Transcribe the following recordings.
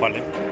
fale.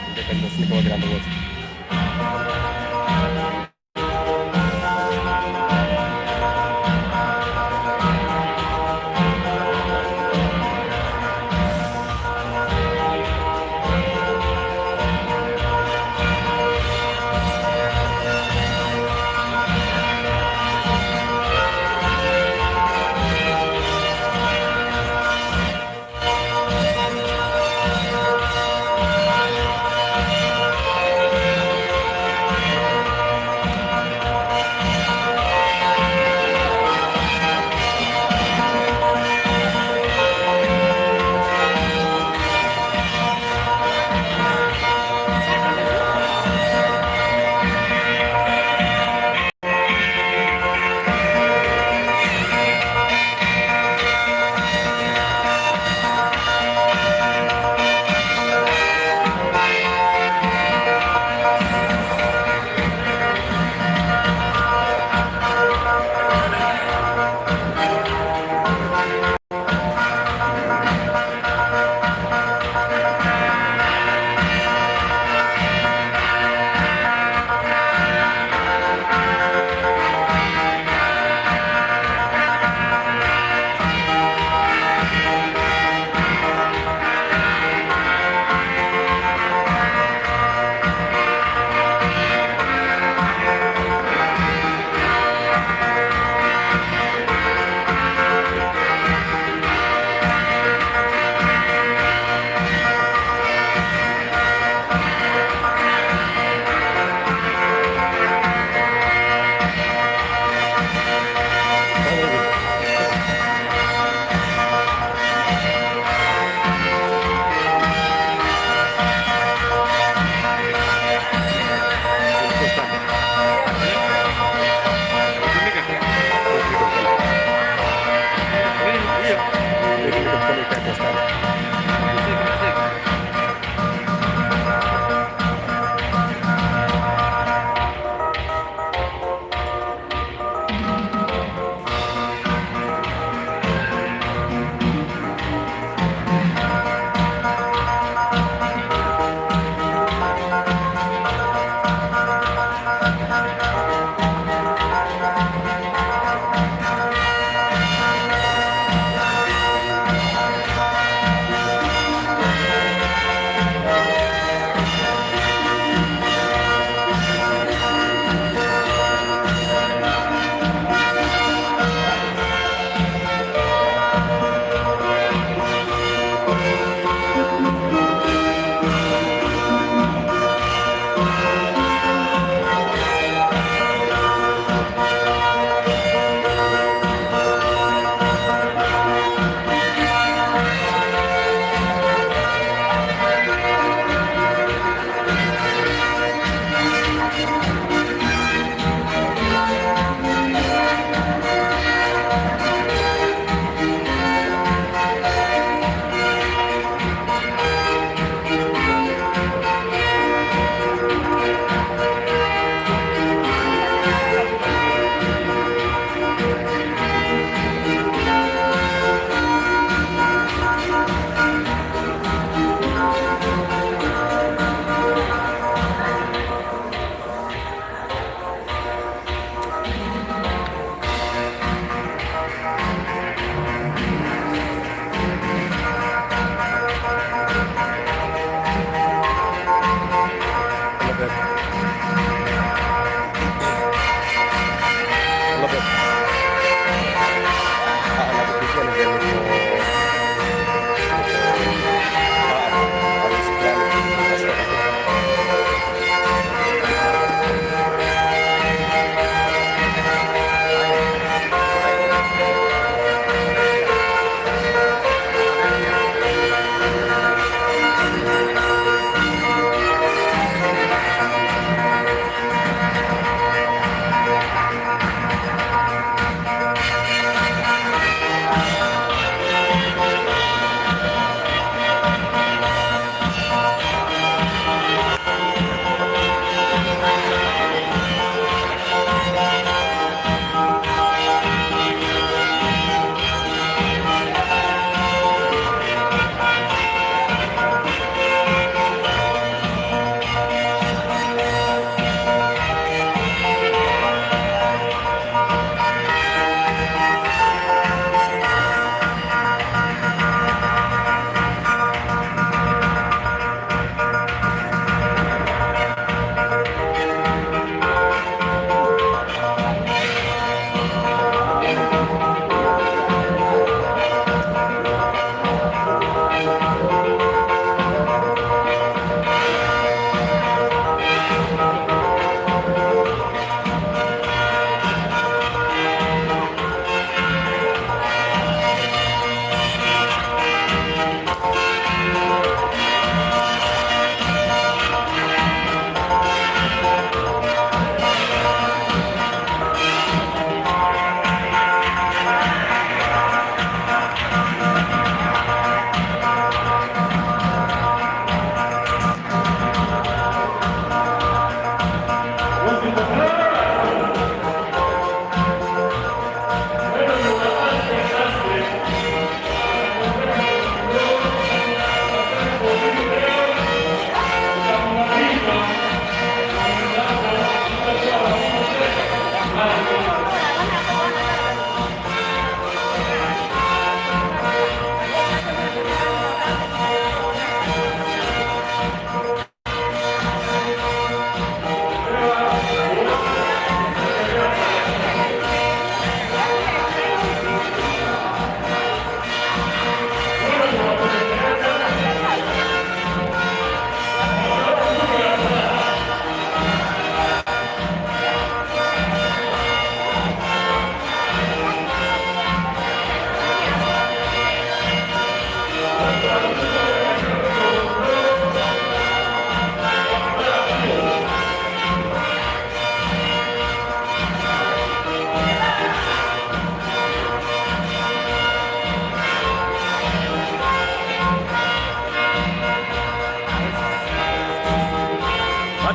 Independence ni bawa grande voz.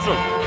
Patron.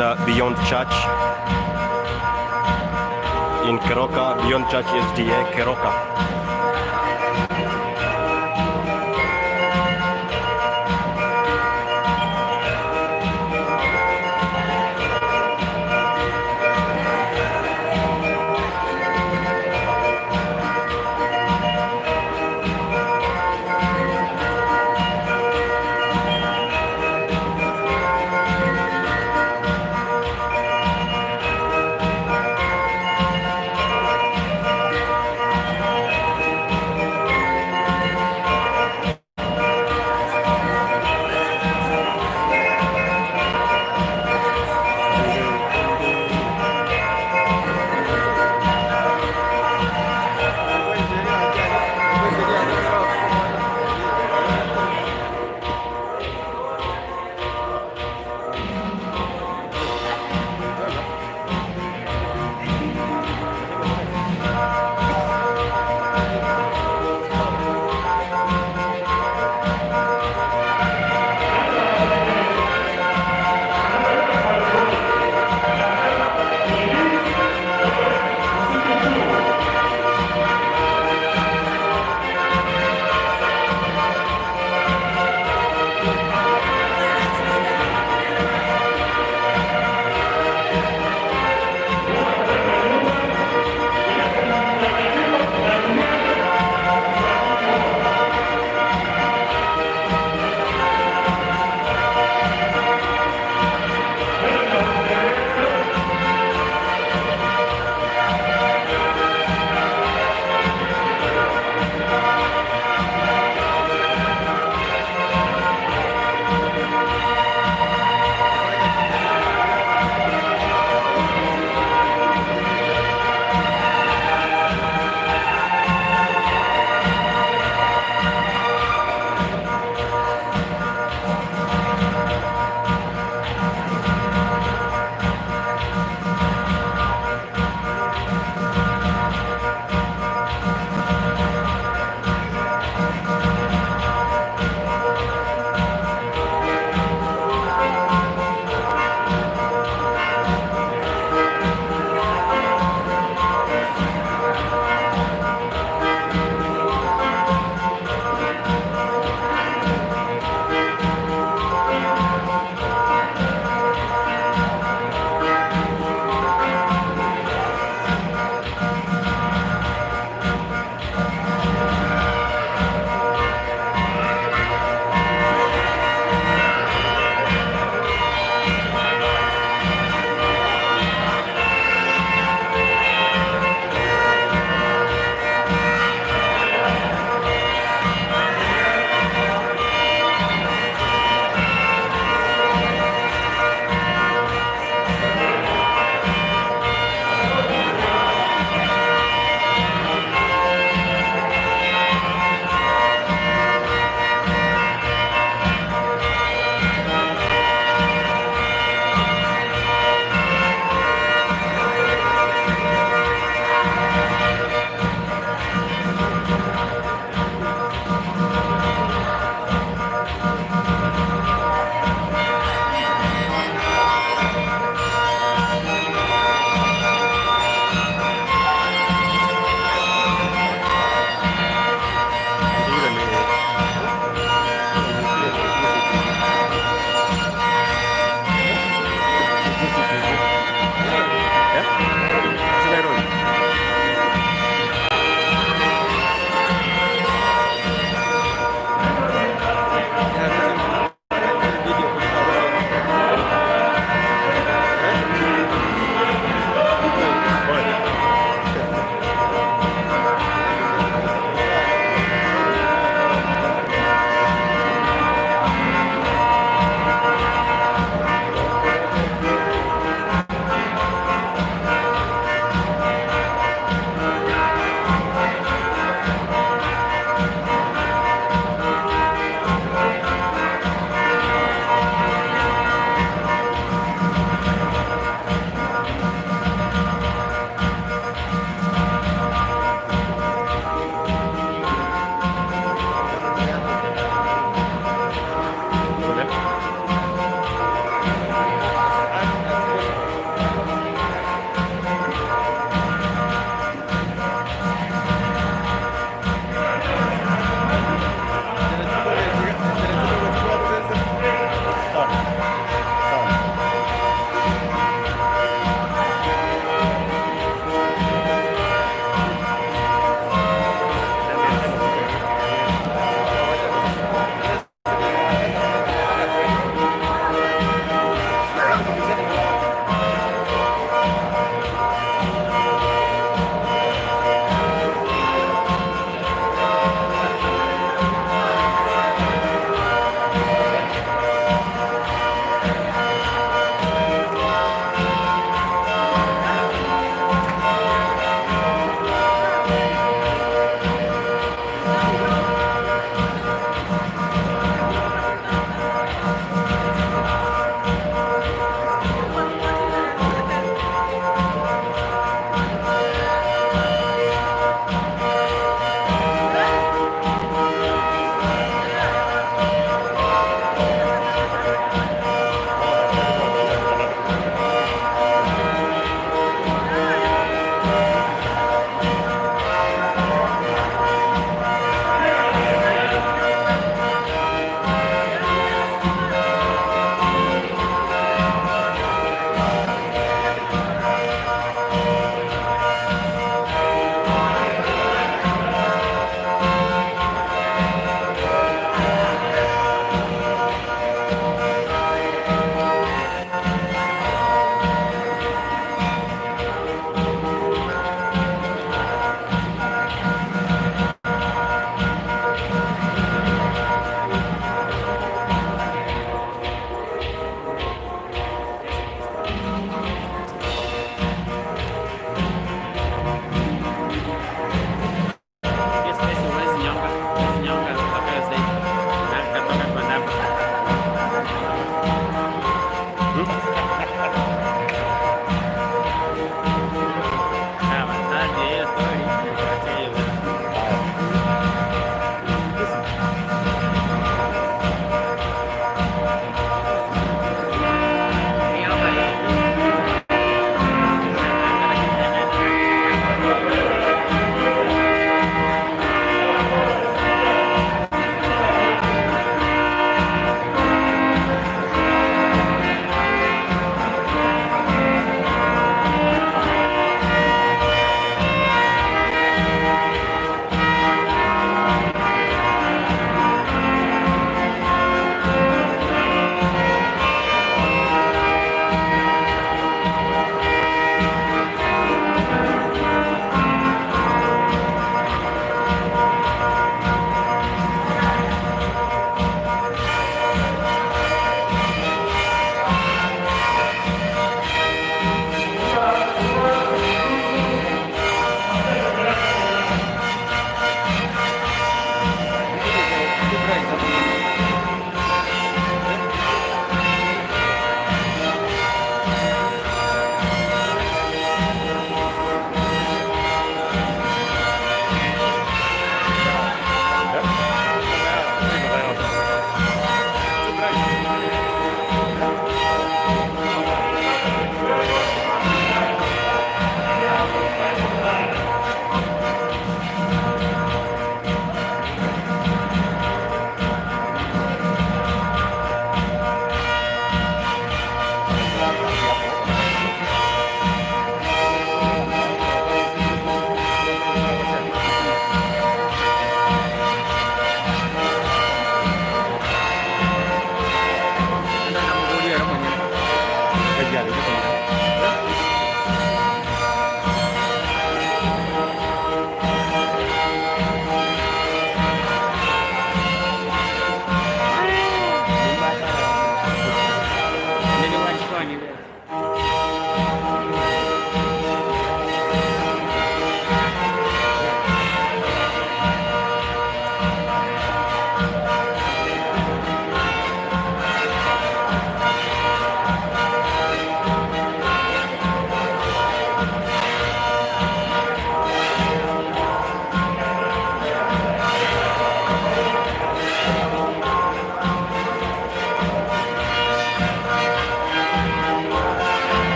Beyond Church in Keroka, Beyond Church SDA, Keroka.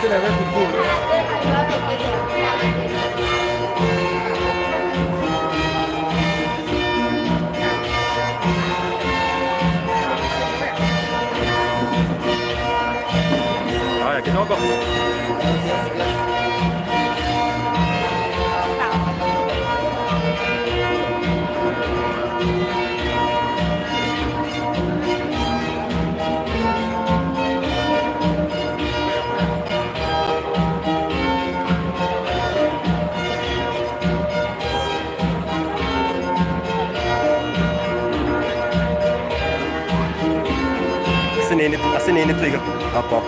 Sila wetu kule. Haya kidogo. Sini ini tuh ikut. Apa.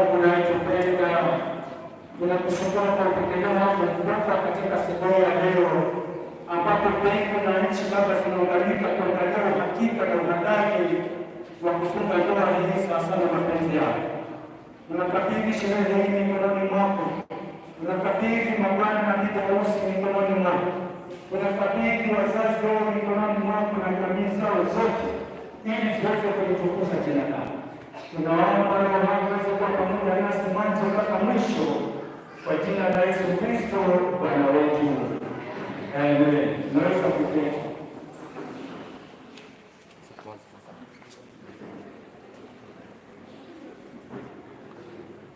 Mungu unayetupenda, tunakushukuru kwa upendeleo wako mkubwa katika siku ya leo, ambapo mbingu na nchi Baba zinaunganika kuangalia uhakika na uhalali wa kufunga ndoa hii sasa na mapenzi yako. Tunakabidhi sherehe hii mikononi mwako, tunakabidhi mabwana na bibi harusi mikononi mwako, tunakabidhi wazazi wao mikononi mwako na jamii zao zote, ili ziweze kulitukuza jina lako. Tunaomba Roho wako aweze kuwa pamoja nasi mwanzo mpaka mwisho, kwa jina la Yesu Kristo Bwana wetu. Amen. Naweza kuketi.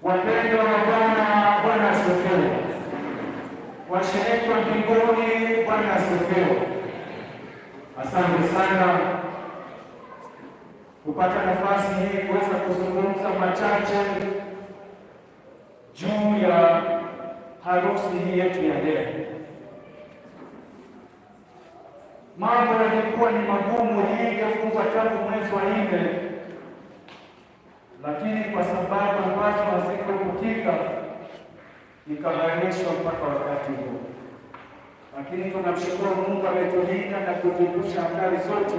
Wapendwa wa Bwana, Bwana asifiwe. Washiriki wa mbinguni, Bwana asifiwe. Asante sana kupata nafasi hii kuweza kuzungumza machache juu ya harusi hii yetu ya leo. Mambo yalikuwa ni magumu, hii ingefungwa tangu mwezi wa 4, lakini kwa sababu ambazo hazikuepukika ikahairishwa mpaka wakati huu. Lakini tunamshukuru Mungu ametulinda na kutuepusha hatari zote.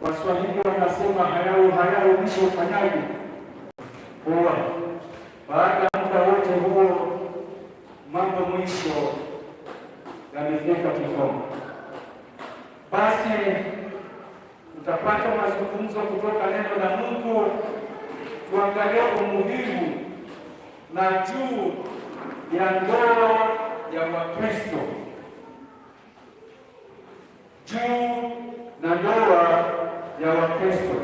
Waswahili wanasema hayau mwisho ufanyaji huwa. Baada ya muda wote huo, mambo mwisho yamefika kikomo. Basi tutapata mazungumzo kutoka neno la Mungu, tuangalie umuhimu na juu ya ndoa ya Wakristo, juu na ndoa ya Wakristo.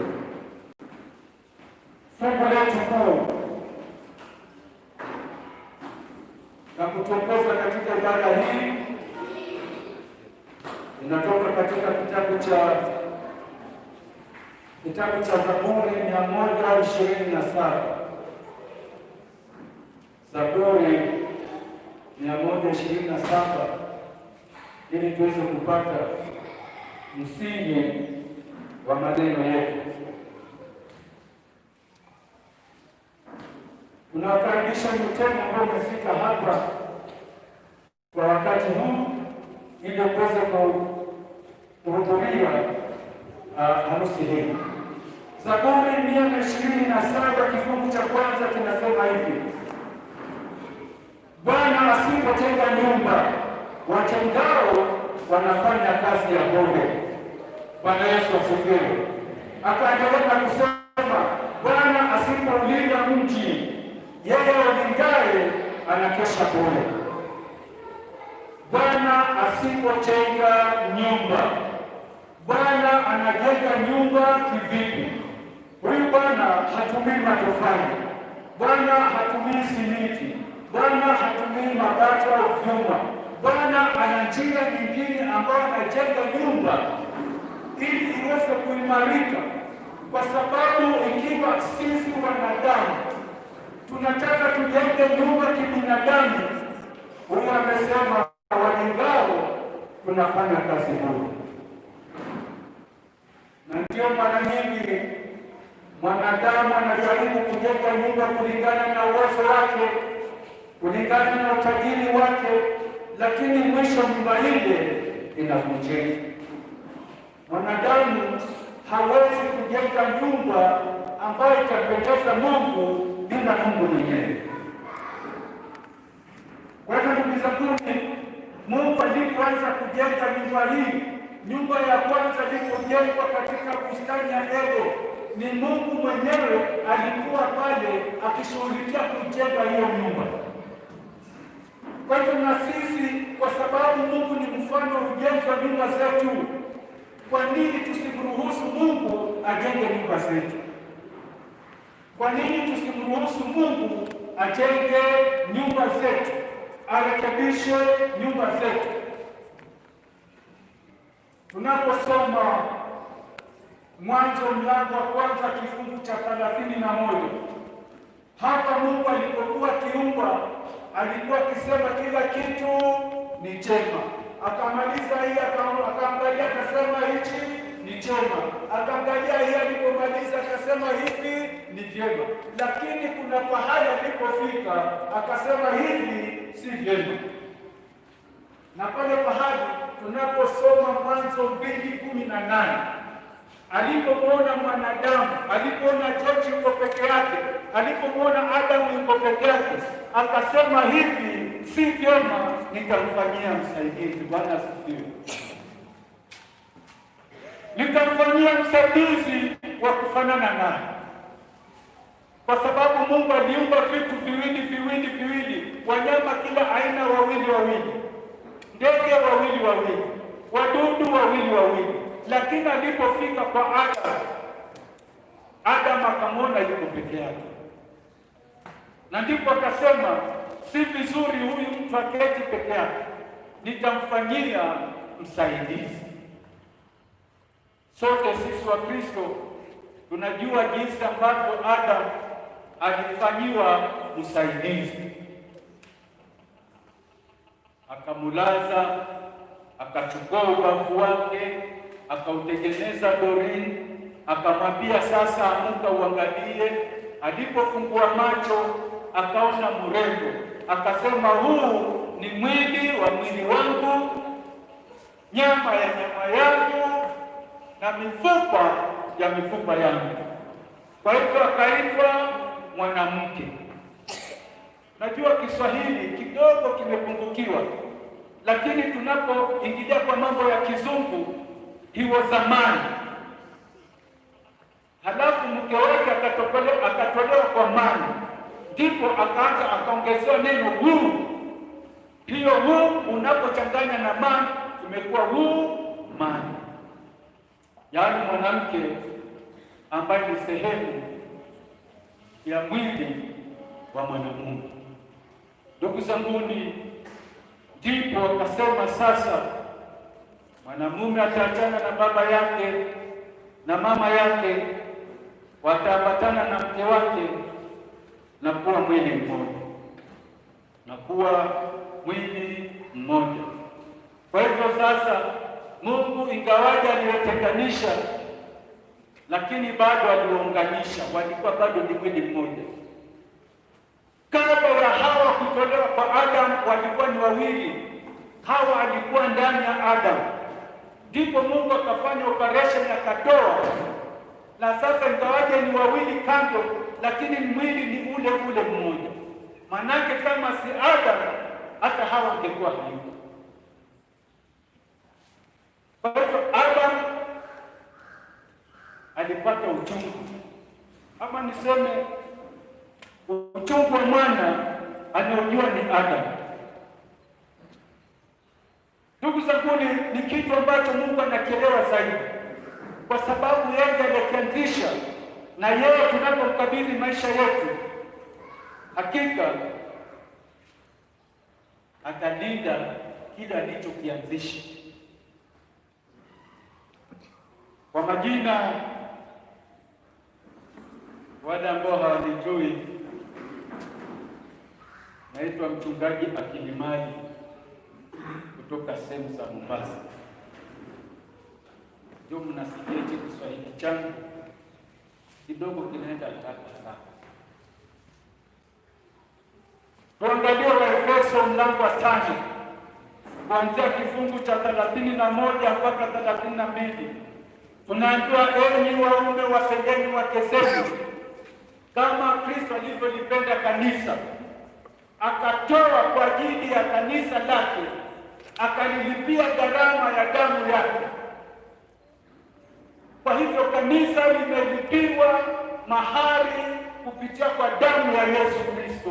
Fungu letu kuu na kutuongoza katika ibada hii inatoka katika kitabu cha Zaburi 127. Zaburi 127, ili tuweze kupata msingi wa maneno yetu. Tunawakaribisha mtemo ambao umefika hapa kwa wakati huu ili kuweza kuhudhuria harusi hii. Zaburi 127 kifungu cha kwanza kinasema hivi: Bwana asipojenga nyumba, watengao wanafanya kazi ya bure. Bwana Yesu asifiwe. Akaendelea kusema, Bwana asipoulinda mji, yeye aulindaye anakesha bure. Bwana asipojenga nyumba. Bwana anajenga nyumba kivipi? Huyu Bwana hatumii matofali, Bwana hatumii simiti, Bwana hatumii mabati au vyuma. Bwana ana njia nyingine ambayo anajenga nyumba ili iweze kuimarika, kwa sababu ikiwa sisi wanadamu tunataka tujenge nyumba kibinadamu, huyu amesema wajengao tunafanya kazi bure. Na ndio mara nyingi mwanadamu anajaribu kujenga nyumba kulingana na uwezo wake, kulingana na utajiri wake, lakini mwisho nyumba ile inavunjika. Mwanadamu hawezi kujenga nyumba ambayo itapendeza Mungu bila Mungu mwenyewe. Kwa hivyo ndugu zangu, Mungu alipoanza kujenga nyumba hii, nyumba ya kwanza ilipojengwa katika bustani ya Eden, ni Mungu mwenyewe alikuwa pale akishughulikia kujenga hiyo nyumba. Kwa hivyo na sisi, kwa sababu Mungu ni mfano wa ujenzi wa nyumba zetu, kwa nini tusimruhusu Mungu ajenge nyumba zetu? Kwa nini tusimruhusu Mungu ajenge nyumba zetu, arekebishe nyumba zetu? Tunaposoma Mwanzo mlango wa kwanza kifungu cha 31, hapa Mungu alipokuwa kiumba alikuwa akisema kila kitu ni chema. Akamaliza hii, akaangalia akasema hichi ni chema. Akaangalia hii, alipomaliza akasema hivi ni vyema, lakini kuna pahali alipofika akasema hivi si vyema. Na pale pahali tunaposoma Mwanzo 2:18 alipomwona mwanadamu, alipoona George yuko peke yake, alipomwona Adamu yuko peke yake, akasema hivi si vyema, nitamfanyia msaidizi. Bwana asifiwe. Nitamfanyia msaidizi wa kufanana naye, kwa sababu Mungu aliumba vitu viwili, wanyama kila aina wawili, ndege wawili, wadudu wawili. Lakini alipofika kwa Adamu akamwona yuko peke yake, na ndipo akasema si vizuri huyu mtu aketi peke yake, nitamfanyia msaidizi. Sote sisi wa Kristo tunajua jinsi ambavyo Adamu alifanyiwa msaidizi, akamulaza, akachukua ubavu wake, akautengeneza dorini, akamwambia sasa, amuka uangalie. Alipofungua macho akaona mrembo, akasema huu ni mwili wa mwili wangu, nyama ya nyama yangu, na mifupa ya mifupa yangu. Kwa hivyo akaitwa mwanamke. Najua Kiswahili kidogo kimepungukiwa, lakini tunapoingilia kwa mambo ya kizungu, he was a man. Halafu mke wake akatolewa kwa man, ndipo akaongezewa neno who. Hiyo who unapochanganya na man imekuwa woman, yaani mwanamke ambaye ni sehemu ya mwili wa mwanamume. Ndugu zanguni, ndipo akasema sasa mwanamume ataachana na baba yake na mama yake, wataambatana na mke wake na kuwa mwili mmoja. Kwa hivyo sasa Mungu ingawaje aliwatenganisha, lakini bado aliwaunganisha, walikuwa bado ni mwili mmoja. Kabla ya Hawa kutolewa kwa Adamu walikuwa ni wawili. Hawa alikuwa ndani ya Adamu, ndipo Mungu akafanya operation akatoa, na sasa ingawaje ni wawili kando, lakini mwili ni ule mmoja. Manake kama si Adamu, hata Hawa angekuwa hayupo. Kwa hivyo Adamu alipata uchungu, ama niseme uchungu wa mwana anaojua ni Adamu. Ndugu zangu, ni kitu ambacho Mungu anakielewa zaidi, kwa sababu yeye alikianzisha, na yeye tunapomkabidhi maisha yetu, hakika atalinda kile alichokianzisha. Kwa majina, wale ambao hawanijui, naitwa Mchungaji Akilimali kutoka sehemu za Mombasa. Ndio mnasikia hichi Kiswahili changu kidogo kinaenda haraka. Tuangalie Waefeso mlango wa 5 kuanzia kifungu cha 31 mpaka 32. Tunaambiwa, enyi waume wapendeni wake zenu kama Kristo alivyolipenda kanisa, akatoa kwa ajili ya kanisa lake, akalilipia gharama ya damu yake. Kwa hivyo kanisa limelipiwa mahari kupitia kwa damu ya Yesu Kristo.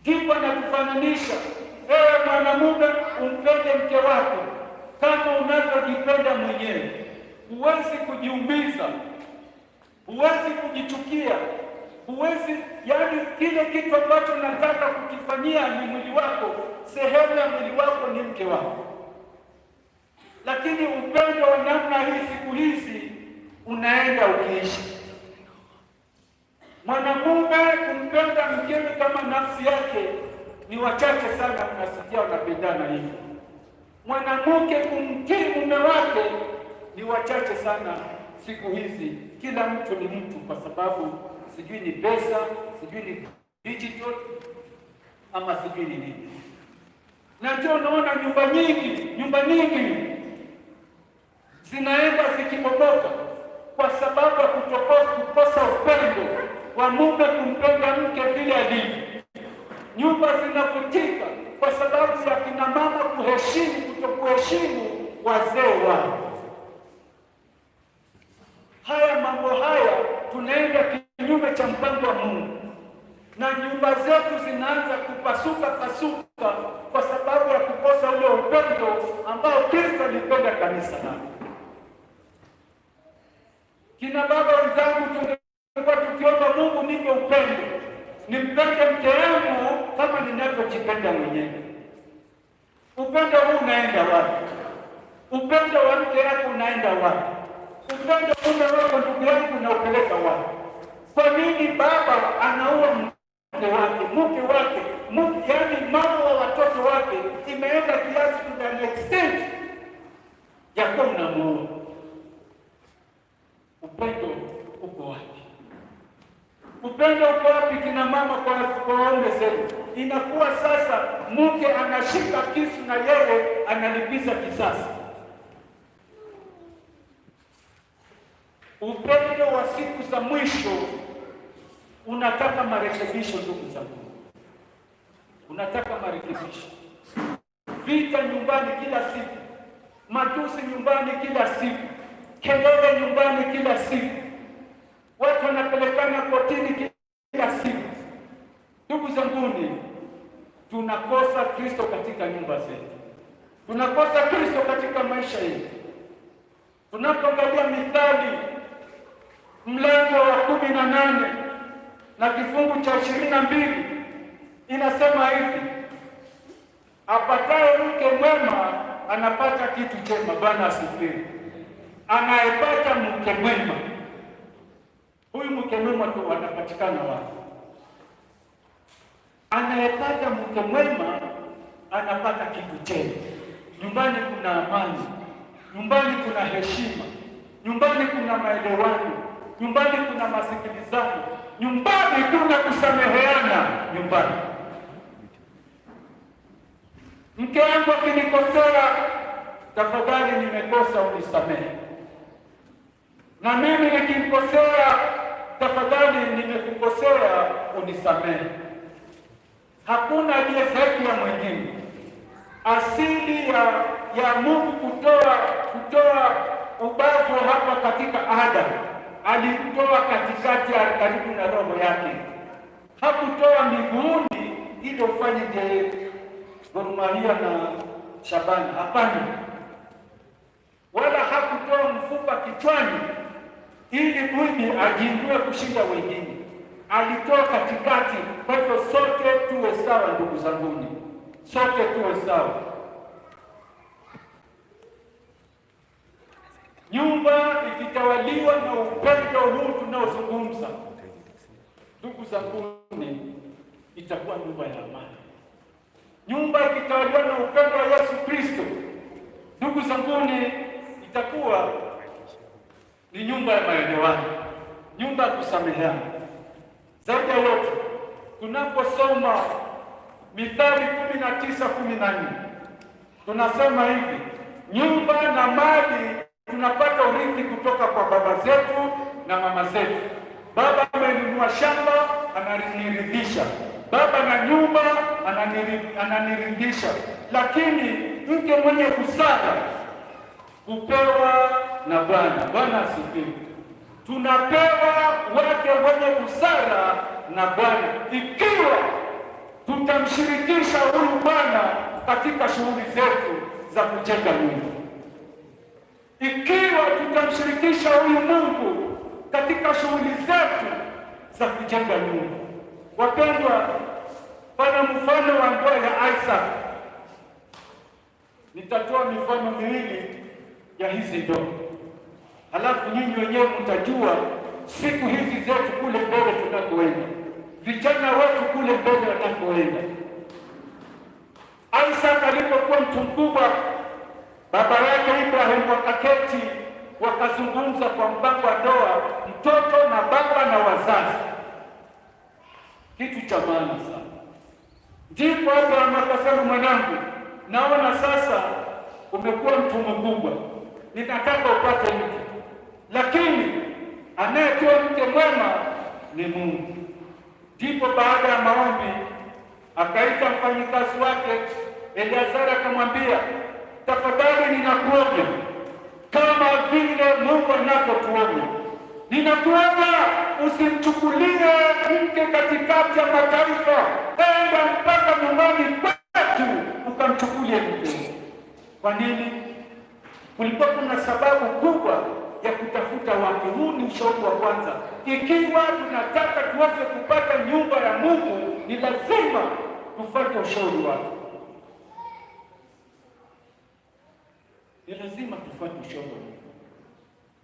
Ndipo anatufananisha, ewe mwanamume umpende mke wako kama unavyojipenda mwenyewe. Huwezi kujiumiza, huwezi kujichukia, huwezi, yaani kile kitu ambacho nataka kukifanyia ni mwili wako, sehemu ya mwili wako ni mke wako. Lakini upendo wa namna hii siku hizi unaenda ukiishi. Mwanamume kumpenda mkewe kama nafsi yake ni wachache sana, unasikia wanapendana hivi. Mwanamke kumtii mume wake ni wachache sana siku hizi kila mtu ni mtu, kwa sababu sijui ni pesa, sijui ni digital ama sijui ni nini, na ndio unaona nyumba nyingi zinaenda zikibomoka kwa sababu ya kukosa upendo wa mume kumpenda mke vile alivyo. Nyumba zinafutika kwa sababu ya kina mama kutokuheshimu wazee wao. Mambo haya tunaenda kinyume cha mpango wa Mungu, na nyumba zetu zinaanza kupasuka kwa sababu ya kukosa ule upendo ambao Kristo alipenda kanisa lake. Kina baba wenzangu, tungekuwa tukiomba Mungu, nipe upendo, nimpende mke wangu kama ninavyojipenda mwenyewe. Upendo huu unaenda wapi? Upendo wa mke wako unaenda wapi? Upendo mume wako, ndugu yangu, na upeleka wapi? Kwa nini baba anaua mke wake, yaani mama wa watoto wake, imeenda kiasi to the extent ya kuwa unamuua? Upendo uko wapi? Upendo uko wapi kina mama kwa waume zenu? Inakuwa sasa mke anashika kisu na yeye analipiza kisasi. Upendo wa siku za mwisho unataka marekebisho, ndugu zangu, unataka marekebisho. Vita nyumbani kila siku, matusi nyumbani kila siku, kelele nyumbani kila siku, watu wanapelekana kotini kila siku. Ndugu zanguni, tunakosa Kristo katika nyumba zetu, tunakosa Kristo katika maisha yetu. Tunapoangalia Mithali mlango wa 18 na kifungu cha 22 inasema hivi: apataye mke mwema anapata kitu chema. Bwana asifiwe. Anayepata mke mwema, huyu mke mwema tu anapatikana wapi? Anayepata mke mwema anapata kitu chema. Nyumbani kuna amani, nyumbani kuna heshima, nyumbani kuna maelewano, nyumbani kuna masikilizano, nyumbani kuna kusameheana. Nyumbani, mke wangu akinikosea, tafadhali, nimekosa, unisamehe. Na mimi nikimkosea, tafadhali, nimekukosea, unisamehe. Hakuna aliye zaidi ya mwingine. Asili ya Mungu kutoa ubavu hapa katika Adamu, alikutoa katikati karibu na roho yake. Hakutoa miguuni ili ufanye Gor Mahia na Shabani, hapana. Wala hakutoa mfupa kichwani ili mwili ajiinue kushinda wengine. Alitoa katikati. Kwa hivyo sote tuwe sawa, ndugu zanguni, sote tuwe sawa. Nyumba ikitawaliwa na upendo huu tunaozungumza, ndugu zanguni, itakuwa nyumba ya amani. Nyumba ikitawaliwa na upendo wa Yesu Kristo, ndugu zanguni, itakuwa ni nyumba ya maelewano, nyumba ya kusameheana. Zaidi ya yote, tunaposoma Mithali 19:14 tunasema hivi: nyumba na mali tunapata urithi kutoka kwa baba zetu na mama zetu. Baba amenunua shamba, ananiridhisha. Baba na nyumba, ananiridhisha. Lakini mke mwenye busara hupewa na Bwana. Bwana asifiwe. Tunapewa wake wenye busara na Bwana ikiwa tutamshirikisha huyu Bwana katika shughuli zetu za kujenga nyumba, ikiwa tutamshirikisha huyu Mungu katika shughuli zetu za kujenga nyumba. Wapendwa, pana mfano wa ndoa ya Isaac. Nitatoa mifano miwili ya hizi ndoa, halafu nyinyi wenyewe mtajua siku hizi zetu kule mbele tunakoenda, vijana wetu kule mbele wanakoenda. Isaac alipokuwa mtu mkubwa, baba yake Ibrahim wakaketi wakazungumza kwa mpango wa ndoa, mtoto na baba na wazazi, kitu cha maana sana. Ndipo Abraham akasema, mwanangu, naona sasa umekuwa mtu mkubwa, ninataka upate mke, lakini anayetoa mke mwema ni Mungu. Ndipo baada ya maombi akaita mfanyikazi wake Eleazari, akamwambia, tafadhali ninakuomba, kama vile Mungu anavyotuonya, ninakuomba usimchukulie mke katikati ya mataifa, enda mpaka nyumbani kwetu ukamchukulie mke. Kwa nini? Kulikuwa kuna sababu kubwa ya kutafuta wake. Huu ni ushauri wa kwanza. Ikiwa tunataka tuweze kupata nyumba ya Mungu, ni lazima tufuate ushauri wake. Ni lazima tufuate ushauri wake.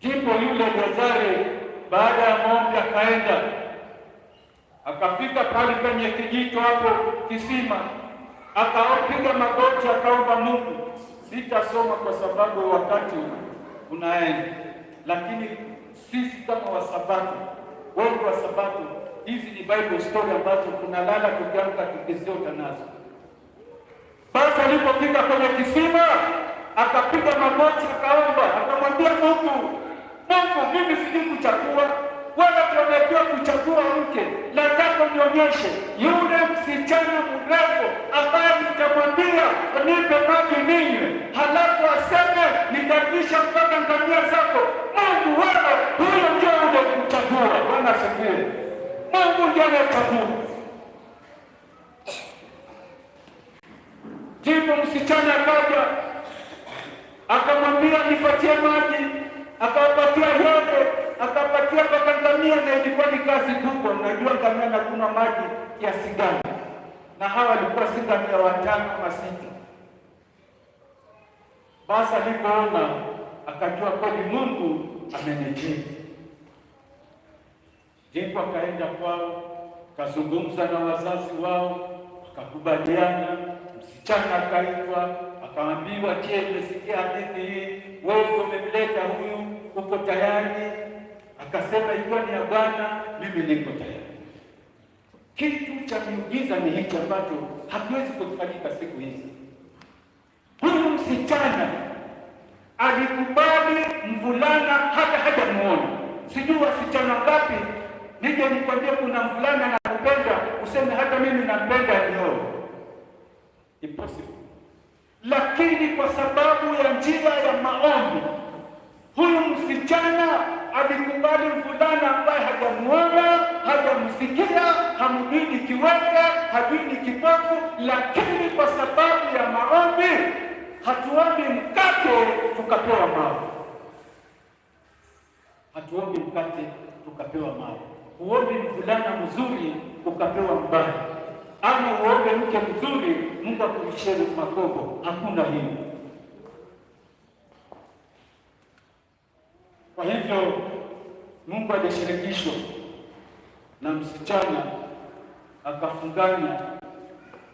Ndipo yule Eleazari baada ya maombi akaenda akafika pale kwenye kijito hapo kisima, akapiga magoti, akaomba Mungu. Sitasoma kwa sababu wakati unaenda, lakini sisi kama Wasabato, wengi wa Sabato, hizi ni Bible story ambazo tunalala tukiamka tukiziota nazo. Basi alipofika kwenye kisima akapiga magoti, akaomba, akamwambia Mungu, mimi sijui kuchagua wala tunajua kuchagua mke, nataka unionyeshe yule msichana mrembo ambaye nitamwambia nipe maji ninywe, halafu aseme nitarudisha mpaka ngamia zako. Mungu, wewe huyo ndio ule kumchagua. Bwana asifiwe. Mungu ndio anachagua. Ndipo msichana akaja akamwambia nipatie maji, akapatia yote, akapatia mpaka ngamia, na ilikuwa ni kazi kubwa. Unajua ngamia na kuna maji kiasi gani? Na hawa walikuwa si ngamia 5 ama 6. Basi alipoona akajua kweli Mungu amenijibu. Ndipo akaenda kwao, akazungumza na wazazi wao, akakubaliana. Msichana akaitwa, akaambiwa, je, umesikia hadithi hii? Wewe umemleta huyu, uko tayari? Akasema, ikiwa ni ya Bwana, mimi niko tayari. Kitu cha miujiza ni hicho ambacho hakiwezi kufanyika siku hizi. Huyu msichana alikubali mvulana hata hajamuona. Sijui wasichana ngapi nije nikwambie kuna mvulana anakupenda useme hata mimi nampenda nioe. Impossible. Lakini kwa sababu ya njia ya maombi, huyu msichana alikubali mvulana ambaye hajamuona, hajamsikia, hamjui ni kiwete, hajui ni kipofu, lakini kwa sababu ya maombi, hatuombi mkate tukapewa mawe. Hatuombi mkate tukapewa mawe. Uombi mvulana mzuri ukapewa mbaya, ama uombe mke mzuri Mungu akurudishie makobo. Hakuna hiyo. Kwa hivyo Mungu alishirikishwa na msichana, akafunganya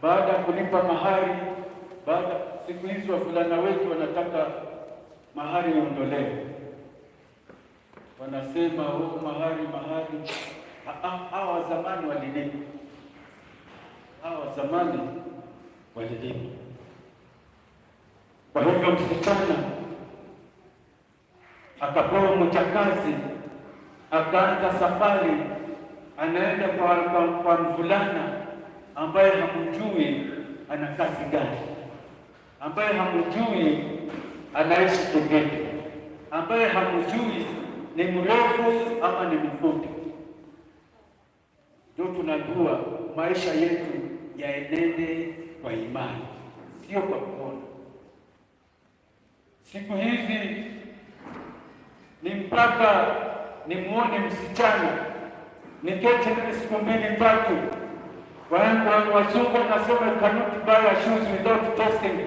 baada ya kulipa mahari. Baada siku hizo wavulana wetu wanataka mahari iondolewe, wanasema mahari. Hawa zamani walilipa, Kwa hivyo msichana akapewa mchakazi, akaanza safari, anaenda kwa mvulana ambaye hamjui ana kazi gani, ambaye hamjui anaishi kivipi, ambaye hamjui ni mrefu ama ni mfupi. Ndio tunajua maisha yetu yaenende kwa imani, sio kwa kuona. Siku hizi ni mpaka nimuone msichana niketi na siku 2 3, wazungu wanasema you cannot buy a shoes without testing.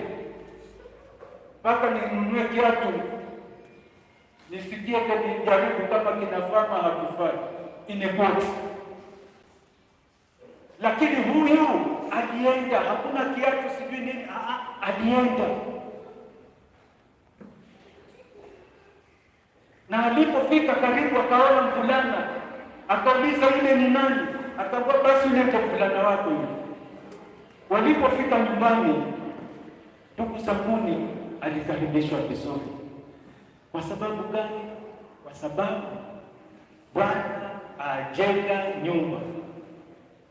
Mpaka ninunue kiatu nisikie nijaribu kama kinafaa hakifai, ineboti. Lakini huyu alienda, hakuna kiatu sijui nini, alienda. Na alipofika karibu, akaona mvulana, akauliza yule ni nani? Akaambia basi yule ndio mvulana wako yule. Walipofika nyumbani, ndugu zanguni, alikaribishwa vizuri. Kwa sababu gani? Kwa sababu Bwana ajenga nyumba,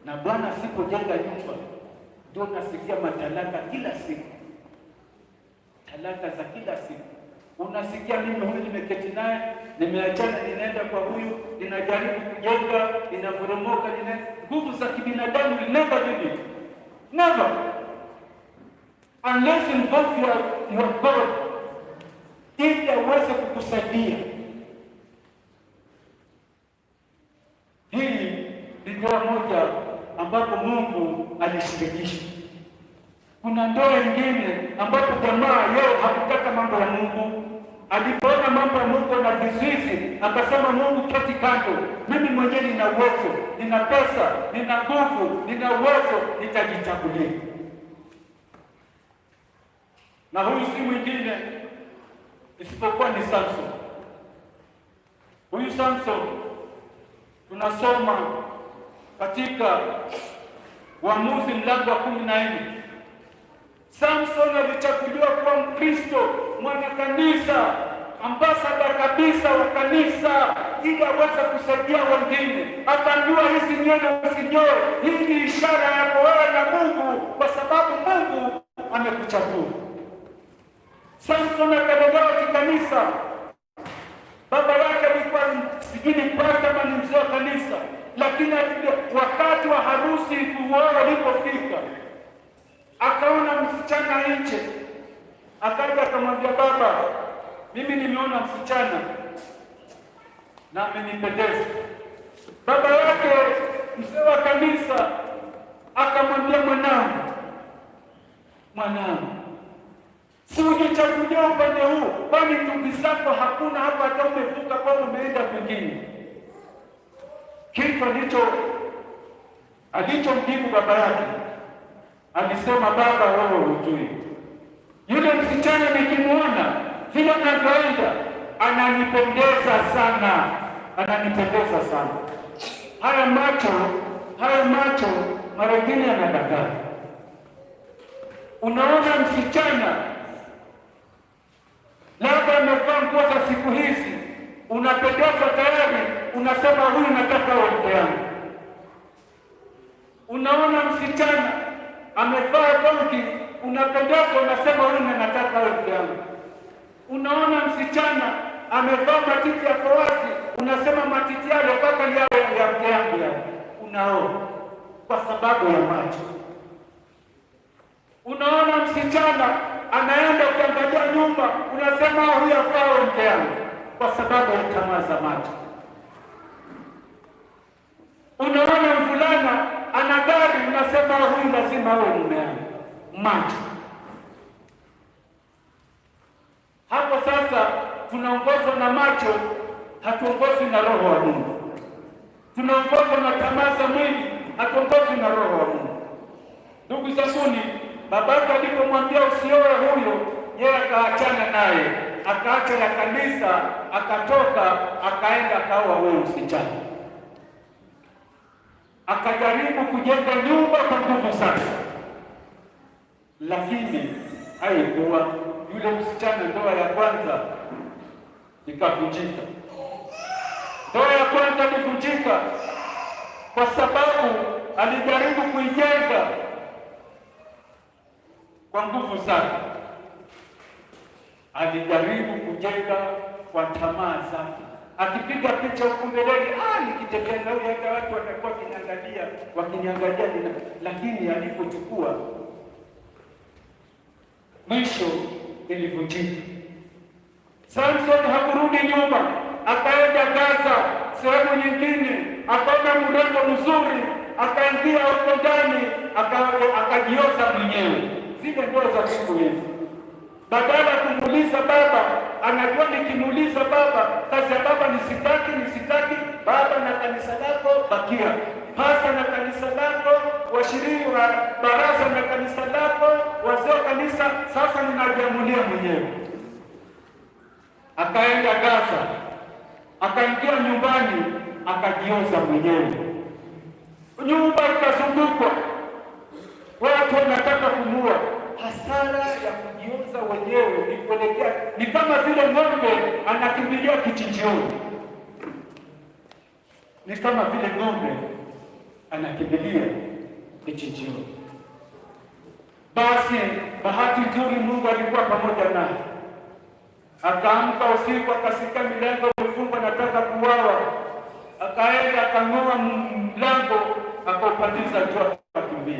na Bwana asipojenga nyumba, ndio nasikia matalaka kila siku, talaka za kila siku. Unasikia mimi huyu nimeketi naye, nimeachana, ninaenda kwa huyu, ninajaribu kujenga, inavoromoka, nguvu za kibinadamu will never do it. Never. Unless involve your God, ili aweze kukusaidia. Hii ni ndoa moja ambapo Mungu alishirikisha. Kuna ndoa nyingine ambapo jamaa yeye hakutaka mambo ya Mungu. Alipoona mambo ya Mungu na vizuizi, akasema Mungu keti kando, mimi mwenyewe nina uwezo, nina pesa, nina nguvu, nina uwezo, nitajichagulia. Na huyu si mwingine isipokuwa ni Samson. Huyu Samson tunasoma katika Waamuzi mlango wa 14. Samson alichaguliwa kuwa Mkristo, mwana kanisa, ambasada kabisa wa kanisa, ili aweze kusaidia wengine. Akaambiwa hizi nywele usinyoe, hii ni ishara yako wewe na Mungu, kwa sababu Mungu amekuchagua. Samson akalelewa kikanisa. Baba yake alikuwa sijui ni pastor ama ni mzee wa kanisa, lakini wakati wa harusi kuoa ulipofika, akaona msichana nje, akaja akamwambia baba, mimi nimeona msichana na amenipendeza. Baba yake mzee wa kanisa akamwambia, mwanangu, si ujichagulia upande huu, kwani ndugu zako hakuna hapa, hata umevuka kwa umeenda kwingine. Kitu alichomjibu baba yake, alisema, baba, wewe hujui, yule msichana nikimuona vile anavyoenda ananipendeza sana, ananipendeza sana. Haya macho mara nyingine yanadanganya. Unaona msichana labda amevaa nguo za siku hizi, unapendezwa tayari, unasema huyu nataka mke wangu. Unaona msichana amevaa gongi, unapendezwa, unasema huyu nataka mke wangu. Unaona msichana amevaa matiti ya fawasi, unasema matiti yale mpaka yawe ya mke wangu. Unaona, kwa sababu ya macho. Unaona msichana anaenda kuangalia nyumba, unasema huyu afaa mke wangu, kwa sababu ya tamaa za macho. Unaona mvulana ana gari, unasema huyu lazima awe mume wangu, macho. Hapo sasa tunaongozwa na macho, hatuongozwi na roho wa Mungu. Tunaongozwa na tamaa za mwili, hatuongozwi na roho wa Mungu. Ndugu zangu, babake alipomwambia usioe huyo, yeye akaachana naye, akaacha ya kanisa, akatoka, akaenda akaoa huyo msichana. Akajaribu kujenga nyumba kwa nguvu sana, lakini haikuwa. Yule msichana, ndoa ya kwanza ikavunjika. Ndoa ya kwanza ilivunjika kwa sababu alijaribu kuijenga kwa nguvu sana. Alijaribu kujenga kwa tamaa zake, akipiga picha huko mbeleni, nikitembea na huyu hata watu watakuwa wakiniangalia, lakini alipochukua, mwisho ilivunjika. Samson hakurudi nyuma, akaenda Gaza, sehemu nyingine, akaona mrembo mzuri, akaingia huko ndani, akajioza mwenyewe. Zile ndoa za siku hizi, badala ya kumuuliza baba, anajua nikimuuliza baba, kazi ya baba ni sitaki, baba na kanisa lako bakia, pasta na kanisa lako, washiriki wa baraza na kanisa lako, wazee wa kanisa, sasa ninajiamulia mwenyewe. Akaenda Gaza, akaingia nyumbani akajioza mwenyewe, nyumba ikazungukwa, watu wanataka kumua. Hasara ya kujioza wenyewe ni kuelekea, ni kama vile ng'ombe anakimbilia kichinjioni, ni kama vile ng'ombe anakimbilia kichinjioni. Basi bahati nzuri Mungu alikuwa pamoja naye, akaamka usiku, akasikia milango imefungwa, nataka kuuawa, akaenda akang'oa mlango, akaupandiza juu, akakimbia.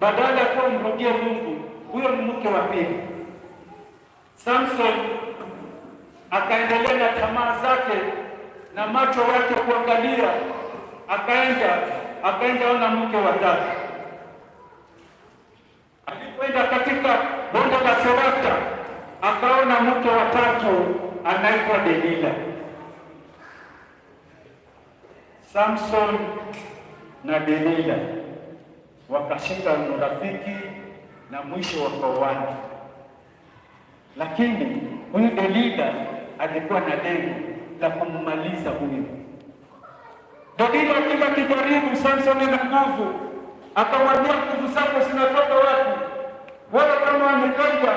Badala ya kuwa mrudie Mungu, huyo ni mke wa pili. Samson akaendelea na tamaa zake na macho yake kuangalia, akaenda ona mke wa tatu. Alipoenda katika bonde la Serepta, akaona mke wa tatu anaitwa Delila. Samson na Delila wakashika urafiki na mwisho wakaoana. Lakini huyu Delila alikuwa na lengo la kummaliza huyu. Delila kila kijaribu Samson na nguvu, akamwambia nguvu zako zinatoka wapi? Wewe kama amekaja,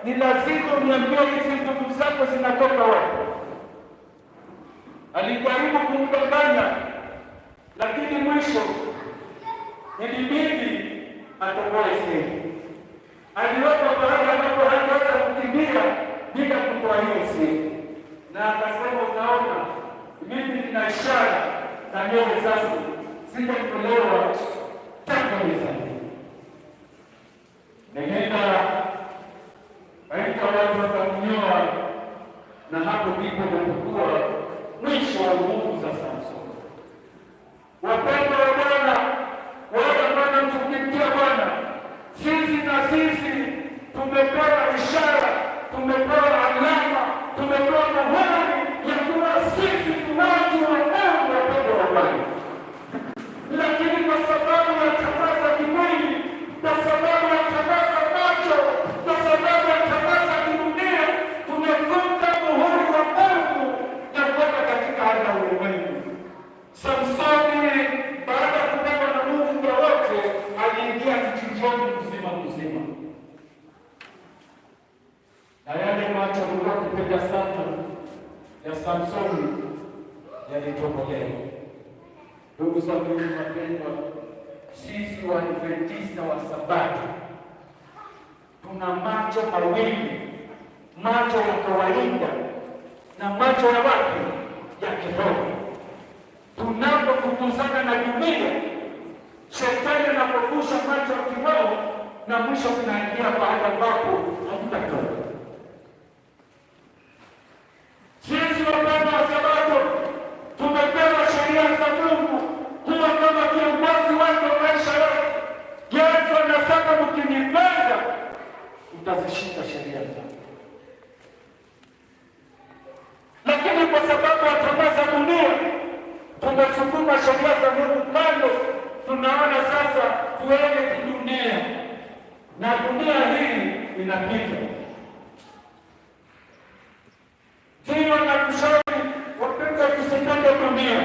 ni lazima uniambie hizi nguvu zako zinatoka wapi? Alijaribu kumdanganya, lakini mwisho ilibidi atoboe siri. Aliweka mahali ambapo hangeweza kukimbia bila kutoa hiyo siri, na akasema, unaona, mimi nina ishara za nywele zangu zimetolewa tangu nizaliwe. Nenda aita watu wakamnyoa, na hapo ndipo ulipokuwa mwisho wa nguvu za Samson. Wapendwa wa Bwana, wale Bwana mtumikia Bwana, sisi na sisi tumepewa ishara, tumepewa alama, tumepewa muhuri ya kuwa sisi tunao Mungu. Wapendwa wa Bwana, lakini kwa sababu ya tamaa za kimwili, kwa sababu ya tamaa za macho, kwa sababu ya tamaa za kidunia, tumefunga muhuri wa Mungu na kwenda katika hali ya ulimwengu. Samsoni baada ya kupendwa na Mungu wote, aliingia kichinjoni mzima, na yale macho alikuwa akipenda sana ya Samsoni yalitobolewa. Ndugu zangu wapendwa, sisi Waadventista wa Sabato tuna macho mawili, macho ya kawaida na macho ya wapi? Ya kiroho. Tunapokutuzana na dunia, shetani anapofusha macho ya kiroho, na mwisho tunaingia pahali ambapo hatutatoka. Sisi wapendwa wa Sabato tumepewa sheria za Mungu kuwa kama kiongozi wake wa maisha yake. Yesu anasema, mkinipenda mtazishika sheria zangu. Lakini kwa sababu ya tamaa za dunia, tumesukuma sheria za Mungu kando. Tunaona sasa tuende kidunia, na dunia hii inapita. Hivyo nakushauri wapendwa, tusipende dunia,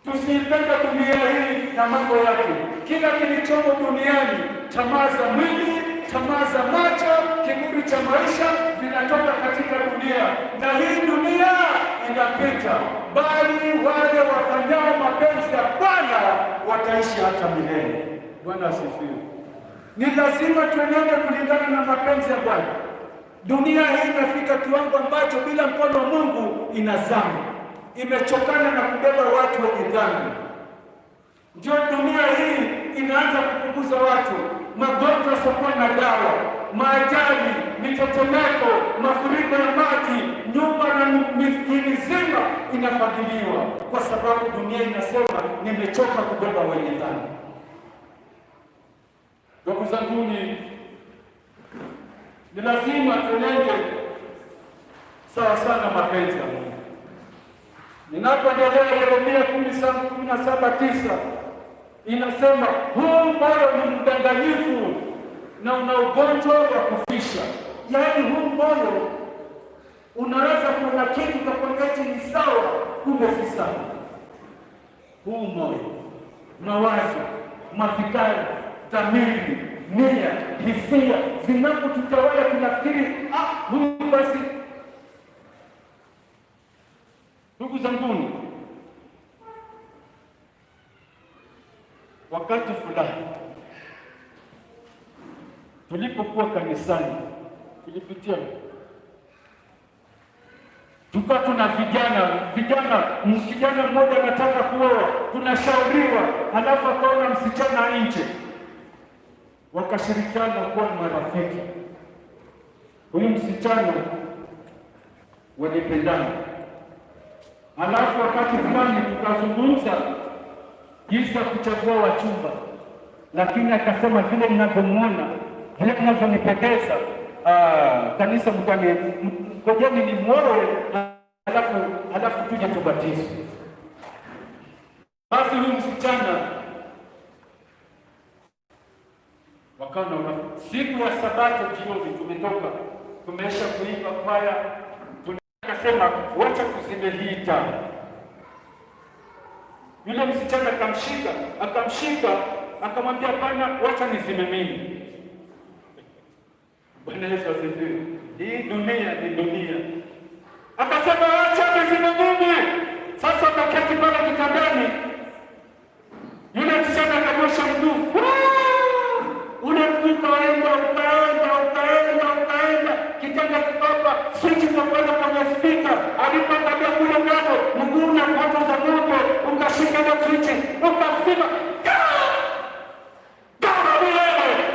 tusipende dunia hii na mambo yake. Kila kilichomo duniani, tamaa za mwili, tamaa za macho, kiburi cha maisha, vinatoka katika dunia, na hii dunia inapita, bali wale wafanyao mapenzi ya Bwana wataishi hata milele. Bwana asifiwe. Ni lazima tuenende kulingana na mapenzi ya Bwana. Dunia hii imefika kiwango ambacho bila mkono wa Mungu inazama, imechokana na kubeba watu wenye dhambi. Ndio dunia hii inaanza kupunguza watu, magonjwa yasiyokuwa na dawa, maajali, mitetemeko, mafuriko ya maji, nyumba na miji mizima inafagiliwa, kwa sababu dunia inasema nimechoka kubeba wenye dhambi. Ndugu zangu, ni lazima tuenende sawa sana mapenzi ya Mungu. Ninapoendelea Yeremia 17:9 inasema, huu moyo ni mdanganyifu na una ugonjwa wa kufisha. Yaani huu moyo Unaweza kuona kitu kakwambia ni sawa, kumbe si sawa. Huu moyo, mawazo, mafikari, dhamiri, nia, hisia zinapotutawala tunafikiri huyu basi. Ndugu zanguni, wakati fulani tulipokuwa kanisani tulipitia tukawa tuna kijana mmoja anataka kuoa, tunashauriwa, halafu akaona msichana nje, wakashirikiana kuwa ni marafiki. Huyu msichana walipendana, halafu wakati fulani tukazungumza jinsi ya kuchagua wachumba, lakini akasema vile mnavyomwona, vile mnavyonipendeza, kanisa ngojeni ni mwoe, halafu tuje tubatizwe. Basi huyu msichana wakaona, siku ya Sabato jioni tumetoka tumeisha kuimba kwaya, akasema wacha tuzime hii taa. Yule msichana akamshika akamwambia, hapana, wacha nizime mimi. Bwana Yesu asifiwe. Hii dunia ni dunia. Akasema wacha nizime mimi. Sasa akaketi pale kitandani, yule msichana akanyosha mguu, ule mguu ukaenda, kitanda kikapa, switch ikapanda kwenye spika. Alipoangalia kule ng'ambo, mguu unapata za moto, ukashika ile switch, ukazima.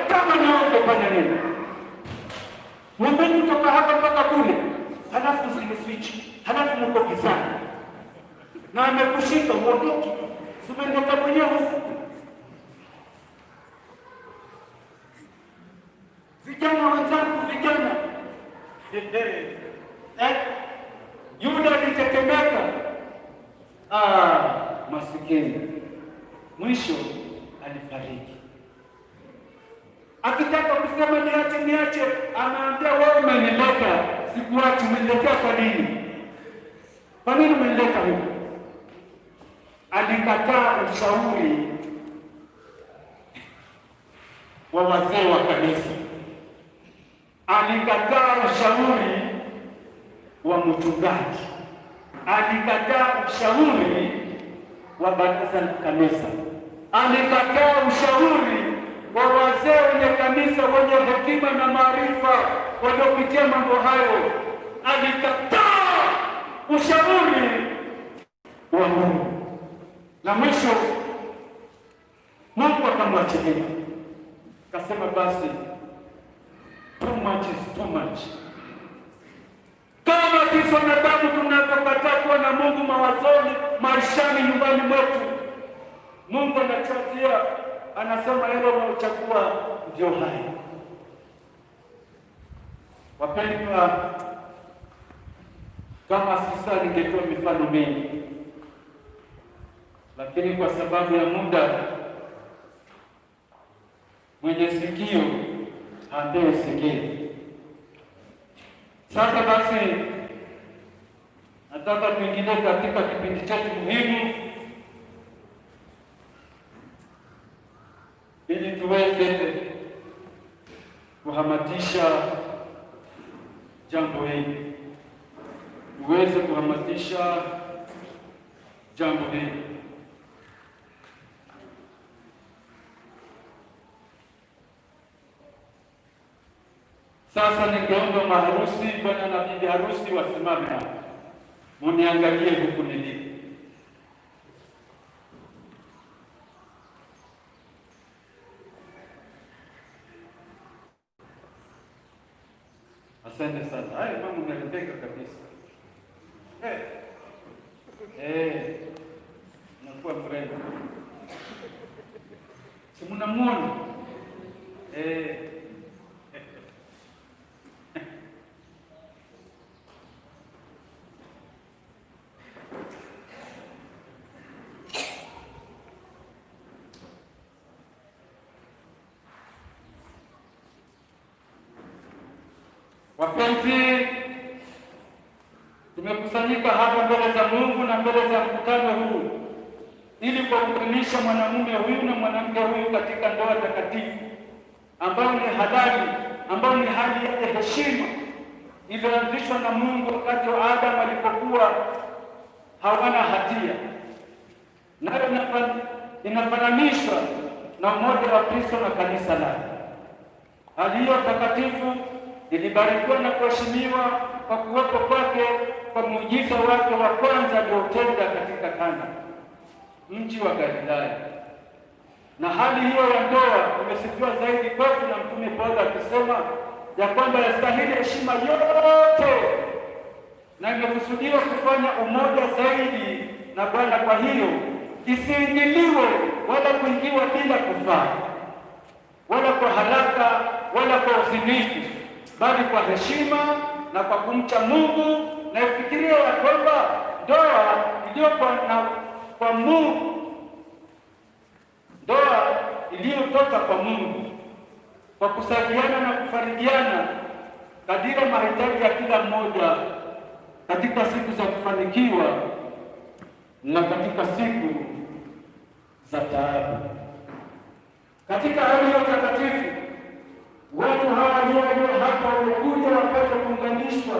Kama niombe fanya nini? Mwambeni kutoka hapa mpaka kule, halafu zile switch, halafu mko gizani na amekushika uondoki, simendoka mwenyewe. Vijana wenzangu, Yuda alitetemeka, masikini, mwisho alifariki. Akitaka kusema niache, anaambia wewe umenileta, sikuachi. Umeniletea kwa nini? Kwa nini umenileta huku? Alikataa ushauri wa wazee wa kanisa, alikataa ushauri wa mchungaji, alikataa ushauri wa baraza la kanisa, alikataa ushauri wa wazee wenye kanisa wenye hekima na maarifa waliopitia mambo hayo. Alikataa ushauri wa Mungu, na mwisho Mungu akamwachilia, akasema basi, too much is too much. Kama sisi wanadamu tunavyokataa kuwa na Mungu mawazoni, maishani, nyumbani mwetu, Mungu anachatia, anasema yale unaochagua ndio haya. Wapendwa, kama sasa ningetoa mifano mingi, lakini kwa sababu ya muda, mwenye sikio aambie sikio. Sasa basi, nataka tuingie katika kipindi chetu muhimu ili tuweze kuhamasisha jambo hili, Sasa ningeomba maharusi, bwana na bibi harusi, wasimame hapa, muniangalie huku nilipo. Asante sana. Haya mama, mnaridhika kabisa. Nakuwa mrembo, si mnamwona? Wapenzi, tumekusanyika hapa mbele za Mungu na mbele za mkutano huu ili kuunganisha mwanamume huyu na mwanamke huyu katika ndoa takatifu ambayo ni halali, ambayo ni hali ya heshima iliyoanzishwa na Mungu wakati wa Adamu alipokuwa hawana hatia, nayo inafananishwa na umoja wa Kristo na kanisa lake. Hali hiyo takatifu ilibarikiwa na kuheshimiwa kwa kuwepo kwake kwa muujiza wake wa kwanza aliotenda katika Kana, mji wa Galilaya. Na hali hiyo ya ndoa imesifiwa zaidi kwetu na Mtume Paulo akisema ya kwamba yastahili heshima yote na imekusudiwa kufanya umoja zaidi na Bwana. Kwa hiyo isiingiliwe wala kuingiwa bila kufaa, wala kwa haraka wala kwa uzinifu, bali kwa heshima na kwa kumcha Mungu, na ifikirie ya kwamba ndoa kwa Mungu, ndoa iliyotoka kwa Mungu, kwa kusaidiana na kufarijiana kadiri mahitaji ya kila mmoja katika siku za kufanikiwa na katika siku za taabu. Katika hali ya takatifu, watu hawa walio hapa wamekuja wapate kuunganishwa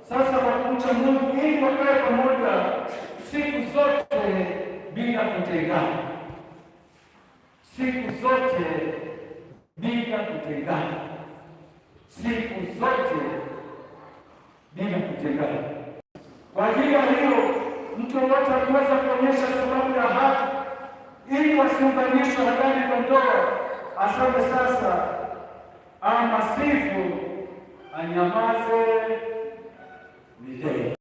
sasa kwa kumcha Mungu ili wakae pamoja siku zote bila kutengana, siku zote bila kutengana, siku zote bila kutengana. Kwa ajili ya hiyo, mtu wote akiweza kuonyesha sababu ya haki ili wasiunganishwe halali kwa ndoa, aseme sasa ama sifu anyamaze milele.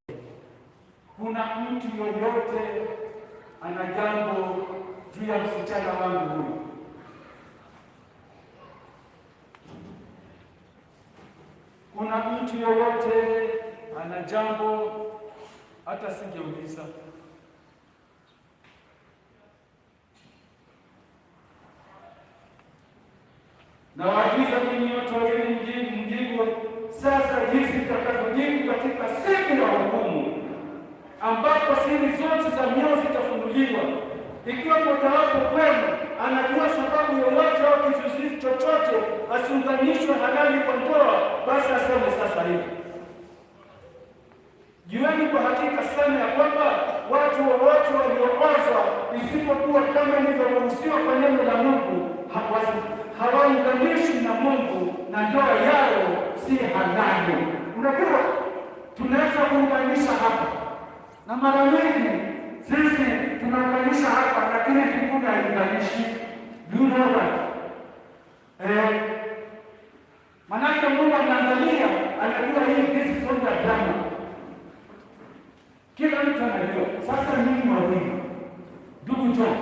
Kuna mtu yoyote ana jambo juu ya msichana wangu huyu? Kuna mtu yoyote ana jambo? Hata singeuliza. Na waagiza ninyi wote wawili mjibu sasa jinsi mtakavyojibu katika siku ya hukumu, ambapo siri zote za mioyo zitafunuliwa. Ikiwa mojawapo kwenu anajua sababu yoyote au kizuizi chochote asiunganishwe halali kwa ndoa, basi aseme sasa hivi. Jueni kwa hakika sana ya kwamba watu wowote walioozwa isipokuwa kama ilivyoruhusiwa kwa neno la Mungu hawaunganishwi na Mungu na ndoa yao si halali. Unajua, tunaweza kuunganisha hapa na mara nyingi sisi tunaunganisha hapa, lakini Mungu haiunganishi. You know that. Manake Mungu anaangalia, anajua hii this is not a drama. Kila mtu anajua. Sasa mimi wawili, ndugu John,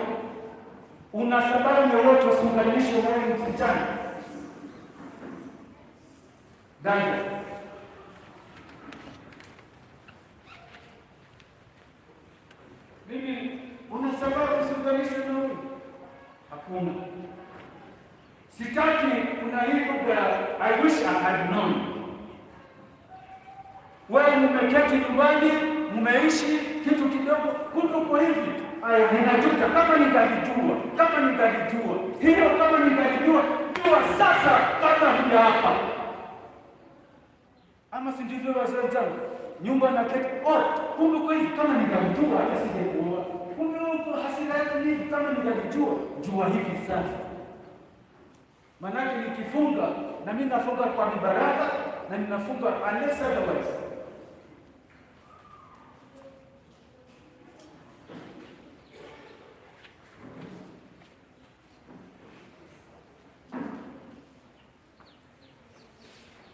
una sababu yoyote usiunganishe wewe msichana? Dada, mimi una sababu usiunganishe na wewe? Hakuna. Sitaki kuna hii lugha I wish I had known. Wewe mmeketi nyumbani, mmeishi kitu kidogo, kuko hivi. Ninajuta kama ningalijua, hiyo kama ningalijua sasa kabla huja hapa. Ama si ndivyo wazee zangu? Nyumba na keti, kumbe kwa hivi kama ningalijua hata singekuoa. Kumbe huko hasira yako hivi kama ningalijua, jua hivi sasa. Manake nikifunga na mimi nafunga kwa mibaraka na ninafunga unless otherwise.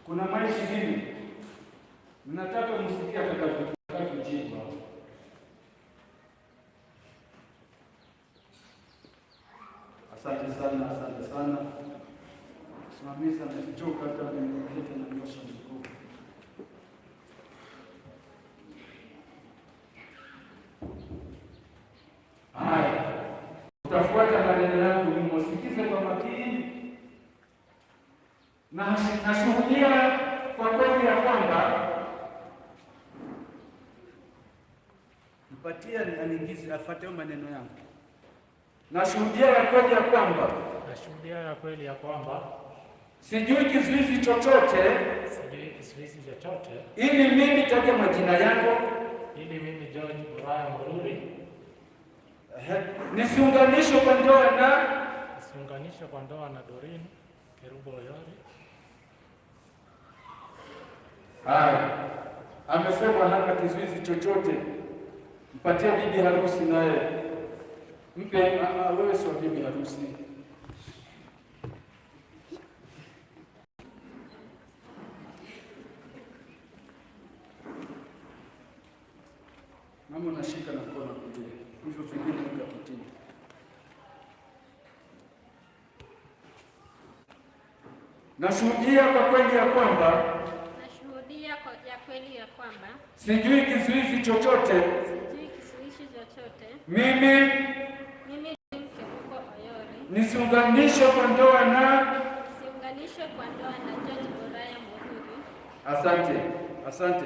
Kuna maisha mengine ninataka msikie atakapojibu. Asante sana. Simamizi amechoka hata nimeleta na nyosha mkuu. Haya, utafuata maneno yangu, nimosikize kwa makini. Na nashuhudia kwa kweli ya kwamba mpatie aniingize afuate maneno yangu. Nashuhudia ya kweli ya kwamba sijui kizuizi chochote ili mimi taje majina yako, ili mimi George Buraya Mururi nisiunganishwe kwa ndoa na Doreen Kerubo Oyori. Haya, amesema hana kizuizi chochote. Mpatie bibi harusi naye mpe. Wewe sio bibi harusi. Mama nashika na mkono kulia, hivyo vingine nikapitia. Nashuhudia kwa kweli ya kwamba sijui kizuizi chochote mimi Kerubo Oyori nisiunganishwe kwa ndoa na George Buraya Mururi. Asante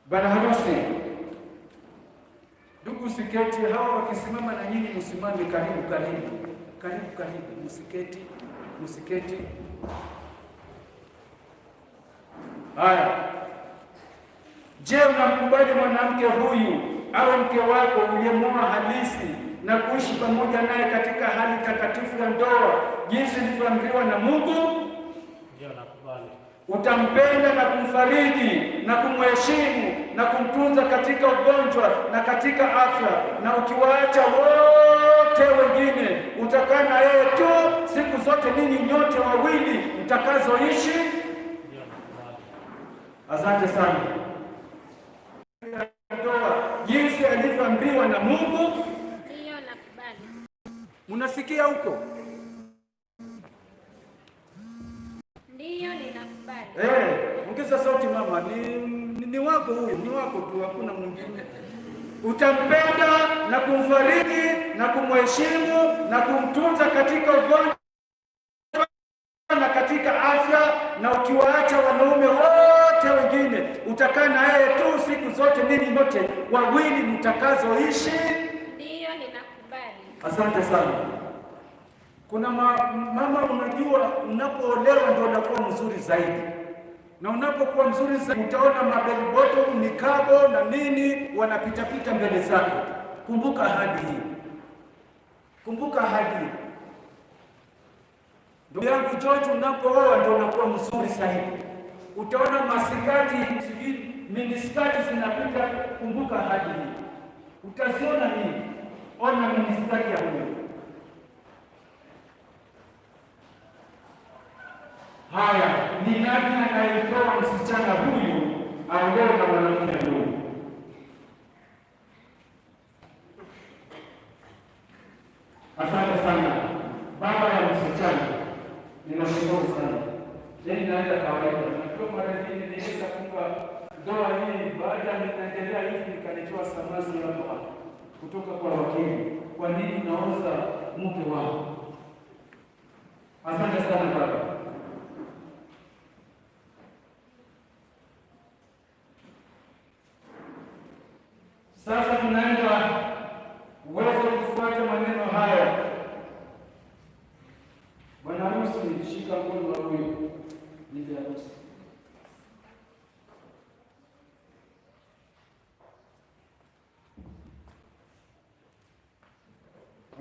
bwana harusi. Ndugu siketi, hawa wakisimama na nyinyi msimame karibu, msiketi. Haya, je, unamkubali mwanamke huyu awe mke wako uliyemwoa halisi na kuishi pamoja naye katika hali takatifu ya ndoa jinsi ilivyoamriwa na Mungu? Ndio, nakubali. Utampenda na kumfariji na kumheshimu na kumtunza katika ugonjwa na katika afya, na ukiwaacha wote wengine utakaa na yeye tu siku zote, ninyi nyote wawili mtakazoishi. Ndio, nakubali. Asante sana. Ndoa jinsi alivyoamriwa na Mungu. Ndio, nakubali. Unasikia huko? Ndio, ninakubali. Ongeza sauti mama. Ni wako huyu, ni wako tu, hakuna mwingine. Utampenda na kumfariji na kumheshimu na kumtunza katika ugonjwa na katika afya, na ukiwaacha wanaume wote wengine utakaa na yeye tu siku zote, ninyi nyote wawili mtakazoishi. Ndio, ninakubali. Asante sana. Kuna mama, unajua unapoolewa ndio unakuwa mzuri zaidi, na unapokuwa mzuri zaidi utaona mabeli bottom, nikabo na nini wanapitapita mbele zako. Kumbuka ahadi hii, ndugu yangu George. Unapooa ndio unakuwa mzuri zaidi, utaona masikati miniskati zinapita. Kumbuka ahadi hii, utaziona nini? Ona miniskati ya huyo. Haya, ni nani anayetoa msichana huyu aolewe na mwanamke huyu? Asante sana baba ya msichana, ninashukuru sana. Naenda kawaida, najua mara nyingi niweza kufunga ndoa hii, baada ya nitaendelea hivi nikaletewa samasi hapa kutoka kwa wakili, kwa nini unaoza mke wao? Asante sana baba. Sasa tunaenda uweze kufuata maneno haya. Bwana harusi, shika mkono wa huyu bibi harusi.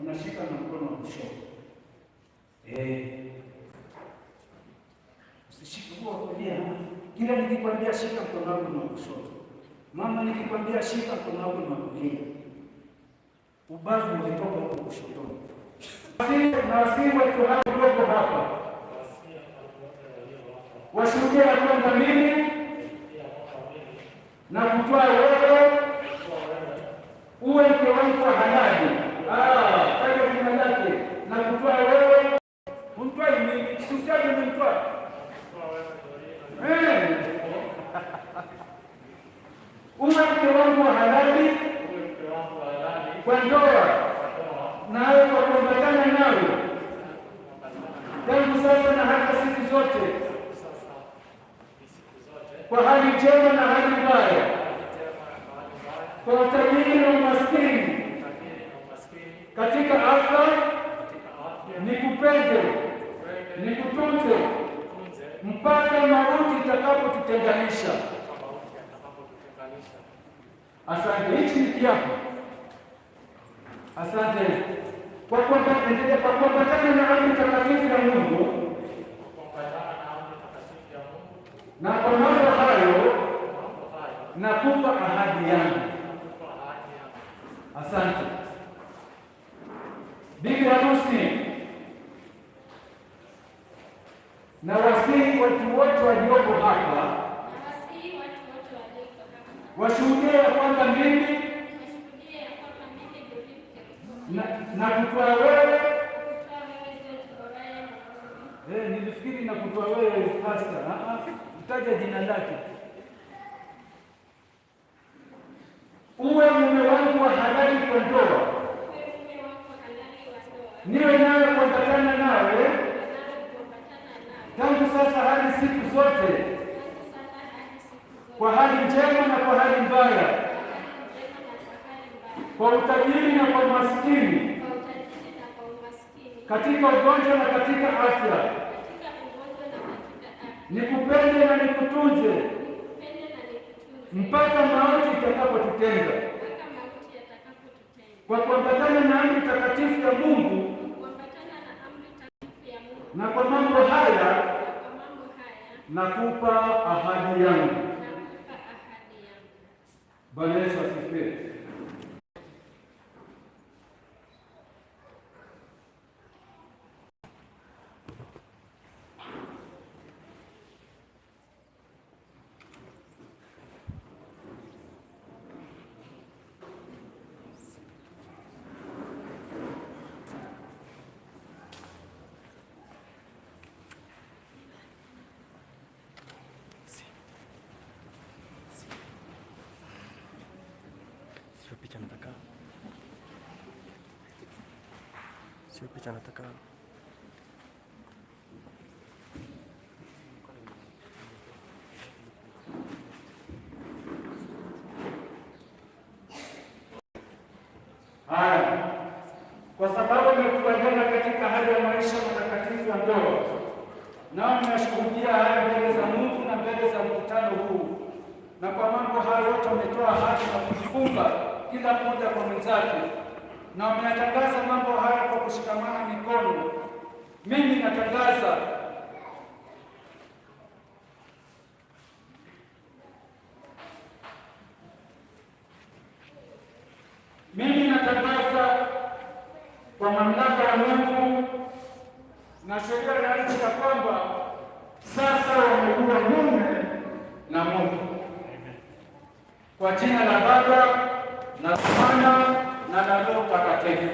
Unashika na mkono wa kushoto. Usishike kwa kulia. Kila nikikwambia shika mkono wako wa kushoto. Mama, nikikwambia shika mkono wako wa kulia. Ubavu umetoka huko kushotoni. Na wasihi watu hapa ndogo hapa washuhudia ya kwamba mimi na kutwaa wewe uwe mke wangu wa halali. Kaja jina lake, na kutwaa wewe umtwai mimi, sitaji nimtwaa uwe mke wangu wa halali kwa ndoa, nawe kwa kuambatana nawe tangu sasa na hata siku zote, kwa hali njema na hali mbaya, kwa utajiri na umaskini, katika afya nikupende, nikutunze mpaka mauti itakapotutenganisha. Asante. Hichi ni kiapo. Asante kwa kuambatana na amri takatifu ya Mungu, na kwa mambo hayo nakupa ahadi yangu. Asante. Bibi harusi, na wasihi watu wote walioko hapa washuhudie ya kwamba mimi na kutoa wewe. Nilifikiri na kutoa wewe pastor. Utaja jina lake. Uwe mume wangu wa halali kwa ndoa, niwe nawe kuambatana nawe tangu sasa hadi siku zote, kwa hali njema na kwa hali mbaya, kwa utajiri na kwa umaskini, katika ugonjwa na katika afya, nikupende na nikutunze mpaka mauti itakapotutenga, kwa kuambatana na amri takatifu ya Mungu. Na kwa mambo haya nakupa ahadi yangu. Bwana Yesu asifiwe. Sio picha nataka. Haya, kwa sababu nimekubaliana katika hali ya maisha matakatifu ya ndoa, nao ninashuhudia haya mbele za Mungu na mbele za mkutano huu, na kwa mambo hayo yote wametoa ahadi na kujifunga kila mmoja kwa mwenzake, na wameyatangaza mambo haya kwa kushikamana mikono. Mimi natangaza kwa mamlaka ya Mungu na sheria ya nchi ya kwamba sasa wamekuwa mume na Mungu. Kwa jina la Baba na Mwana na la Roho Mtakatifu.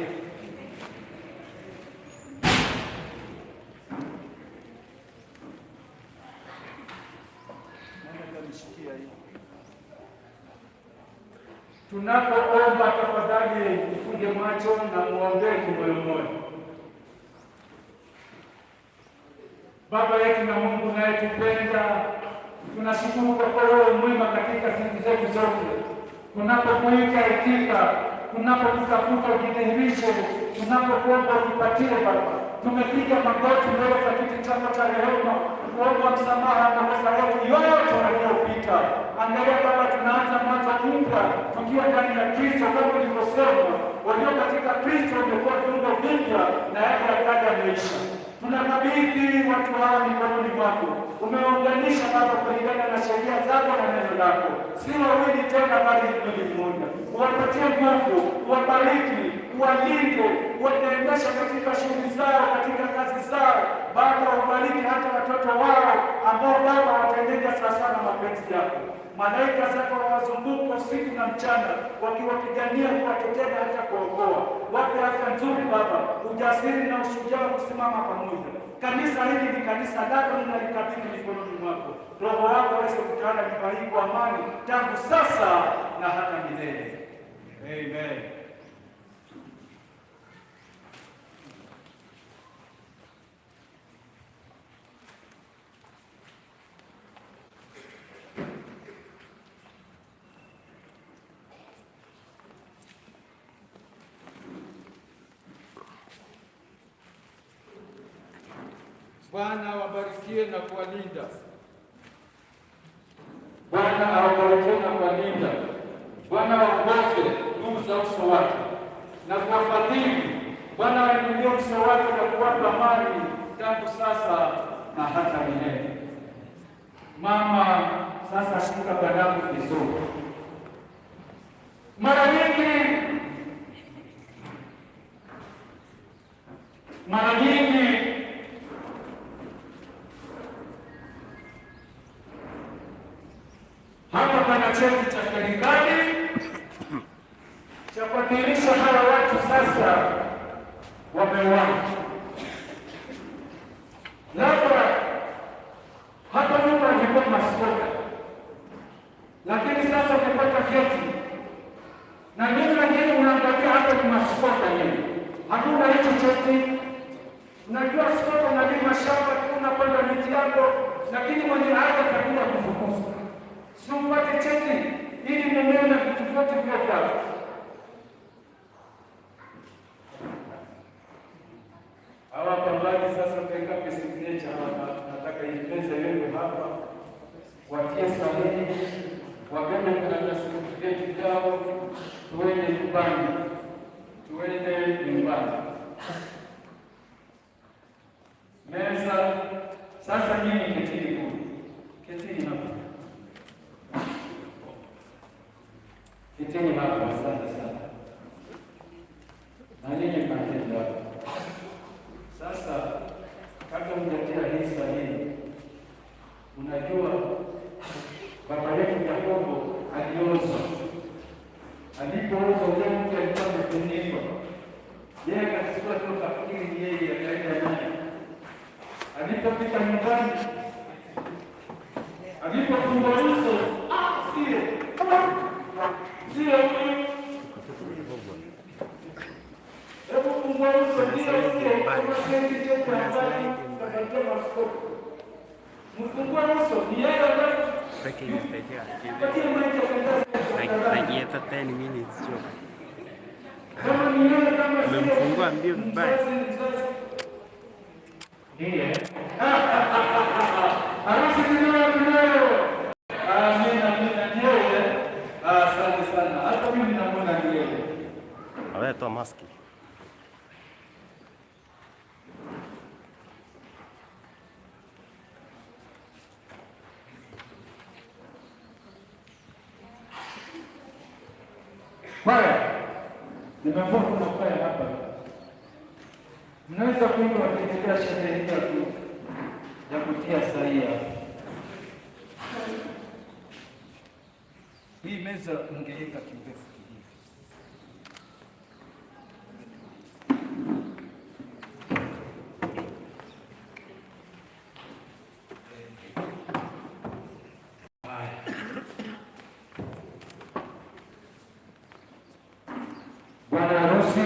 Tunapoomba tafadhali mfunge macho na muombee kimoyomoyo. Baba yetu na Mungu unayetupenda, tunashukuru kwa kuwa wewe mwema katika siku zetu zote. Tunapokuita itika, tunapokutafuta ujidhihirishe, tunapokuomba utupatie Baba. Tumepiga magoti mbele za kiti chako cha rehema kuomba msamaha na makosa yetu yote yaliyopita. Angalia Baba, tunaanza mwanzo mpya tukiwa ndani ya Kristo, kama ulivyosema, walio katika Kristo wamekuwa viungo vipya na yale ya kale yameisha. Tunakabidhi watu hawa mikononi mwako. Umeunganisha Baba kulingana na sheria zako na neno lako, si wawili tena bali mwili mmoja. Uwapatie nguvu, uwabariki, uwalinde, uwaendeshe katika shughuli zao, katika kazi zao. Baba, ubariki hata watoto wao ambao Baba wataendeka sawasawa na mapenzi yako. Malaika zako wawazunguka usiku na mchana, wakiwapigania, kuwatetea hata kuokoa. Wape afya nzuri Baba, ujasiri na ushujaa wa kusimama pamoja. Kanisa hili ni kanisa lako, ninalikabidhi mikononi mwako. Roho wako aweze kutawala nyumba hii kwa amani tangu sasa na hata milele. Amen. Bwana awabarikie na kuwalinda. Bwana awabarikie na kuwalinda. Bwana awaongoze nuru za uso wake na kuwafadhili. Bwana ainulie uso wake na kuwapa amani tangu sasa na hata milele. Mama, sasa shika bwanako vizuri. Mara nyingi hapa pana cheti cha serikali cha kuadhirisha hawa watu sasa wameuawa. Labda hapa nyuma walikuwa maskoka, lakini sasa umepata vyeti na nini wengine unaangalia hapa ni maskoka nini. Hakuna hicho cheti. Unajua skoka unalima shamba tu unapanda miti yako, lakini mwenye ardhi atakuja kufukuza. Si upate cheti ili mimea na vitu vyote vya kwako. Hawa pambaji sasa katika pesikia cha hapa, nataka ipeze wewe hapa, watie sahihi, wabebe kuna certificate vyao, tuende nyumbani. Meza sasa, nyinyi ketini kule, ketini hapa, ketini hapa. Asante sana na nyinyi paketi hapa. Sasa kabla mjatia hii sahihi, unajua baba yetu Yakobo alioza. Alipooza ule mtu alikuwa amefunikwa, yeye akachukua tu kafikiri yeye akaenda naye. Alipofika nyumbani, alipofungua uso, sio huyu. Hebu fungua uso, sio kama kendi chetu ambayo tutapatia maskofu. Mfungua uso, ni yeye ambaye najieta 10 minutes sio. Umemfungua mbio vibaya. Harusi ndio. Amina ndio. Asante sana. Hata mimi namuona ndio. Awe toa maski. Haya, nimevua kuna kwaya hapa. Mnaweza kuimba wakiendelea sherehe hii ya kutia sahihi. Hii meza ungeweka kirefu hivi. Bwana harusi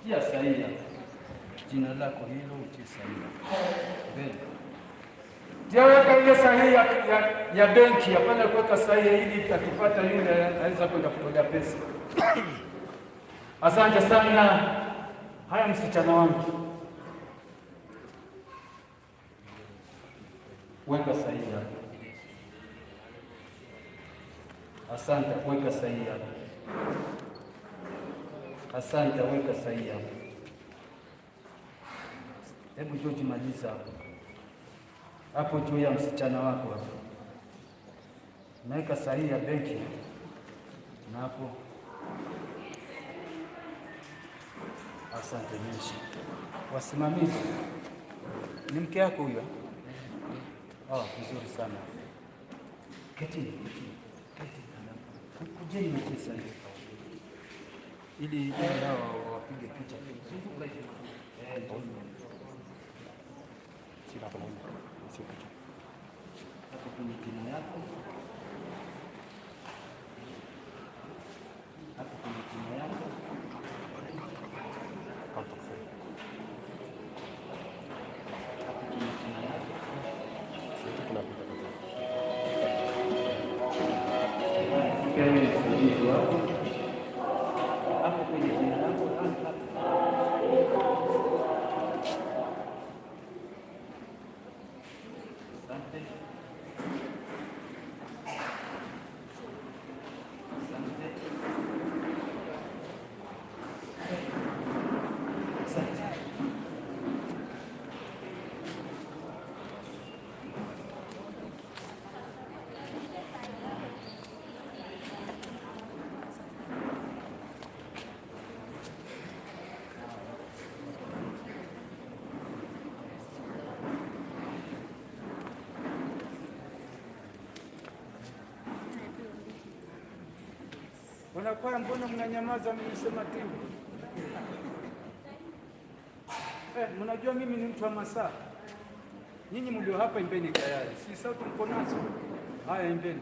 tia sahihi. Jina lako hilo utie sahihi. Weka ile sahihi ya benki, hapana kuweka sahihi ili akipata yule anaweza kwenda kutolea pesa. Asante sana. Haya, msichana wangu, weka sahihi yako. Asante, weka sahihi yako. Asante, weka sahihi yako. Hebu George, maliza hapo hapo juu ya msichana wako hapo, naweka sahihi ya benki na hapo. Asante Mesha. Wasimamizi, ni mke yako huyo? Vizuri sana. Keti. Kujeni mke sahihi ili hao wapige picha. Hapo kwenye kina yako, hapo kwenye kina yako, hapo kwenye kina yako. Sasa Wanakwaya, mbona mnanyamaza? Mnisema timbi. Mnajua mimi ni mtu wa masaa. Nyinyi mlio hapa imbeni tayari, si sauti mko nazo? Haya, imbeni.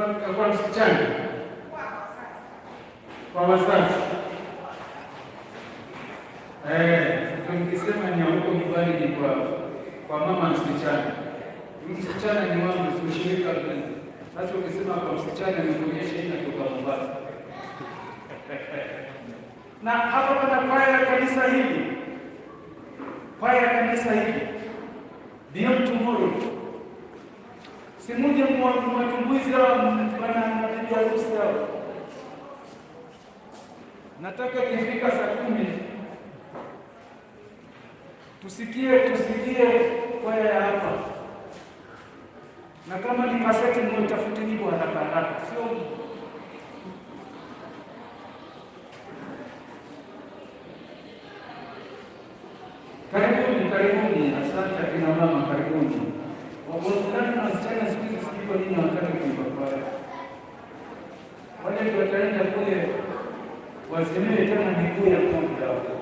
kwa msichana, kwa wazazi. Nikisema ni huko nyumbani ni kwa mama msichana. Msichana ni wangu, ushirika. Sasa ukisema kwa msichana ni kuonyesha inatoka Mombasa. Na hapa kuna kwaya ya kanisa hili, kwaya ya kanisa hili Beyond Tomorrow. Simuje mwatumbuizi hao wana bibi harusi hao. Nataka ikifika saa 10 tusikie kwaya ya hapa, na kama ni kaseti mtafute nyimbo haraka haraka, sio karibuni. Asante akina mama, karibuni. Wavulana na wasichana siku hizi sijui kwa nini hawataki kuimba kwaya. Wale wataenda kule wasemee tena miguu ya kombe hapo.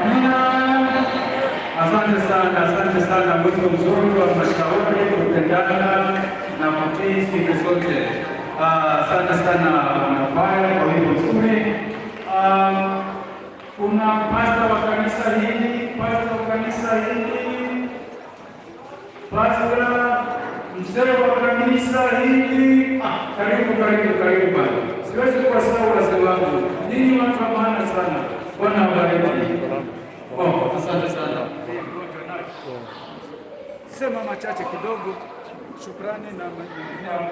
Amina. Asante sana, wito mzuri wa mashauri kupendana na kutii siku zote. Asante sana wanakwaya kwa wito mzuri. Kuna pasta wa kanisa hili, pasta mzee wa kanisa hili. Karibu bwana. Siwezi kuwasahau wazee wangu, ninyi watu wa maana sana. Bwana awabariki. Asante sana. Sema machache kidogo, shukrani na mengineo.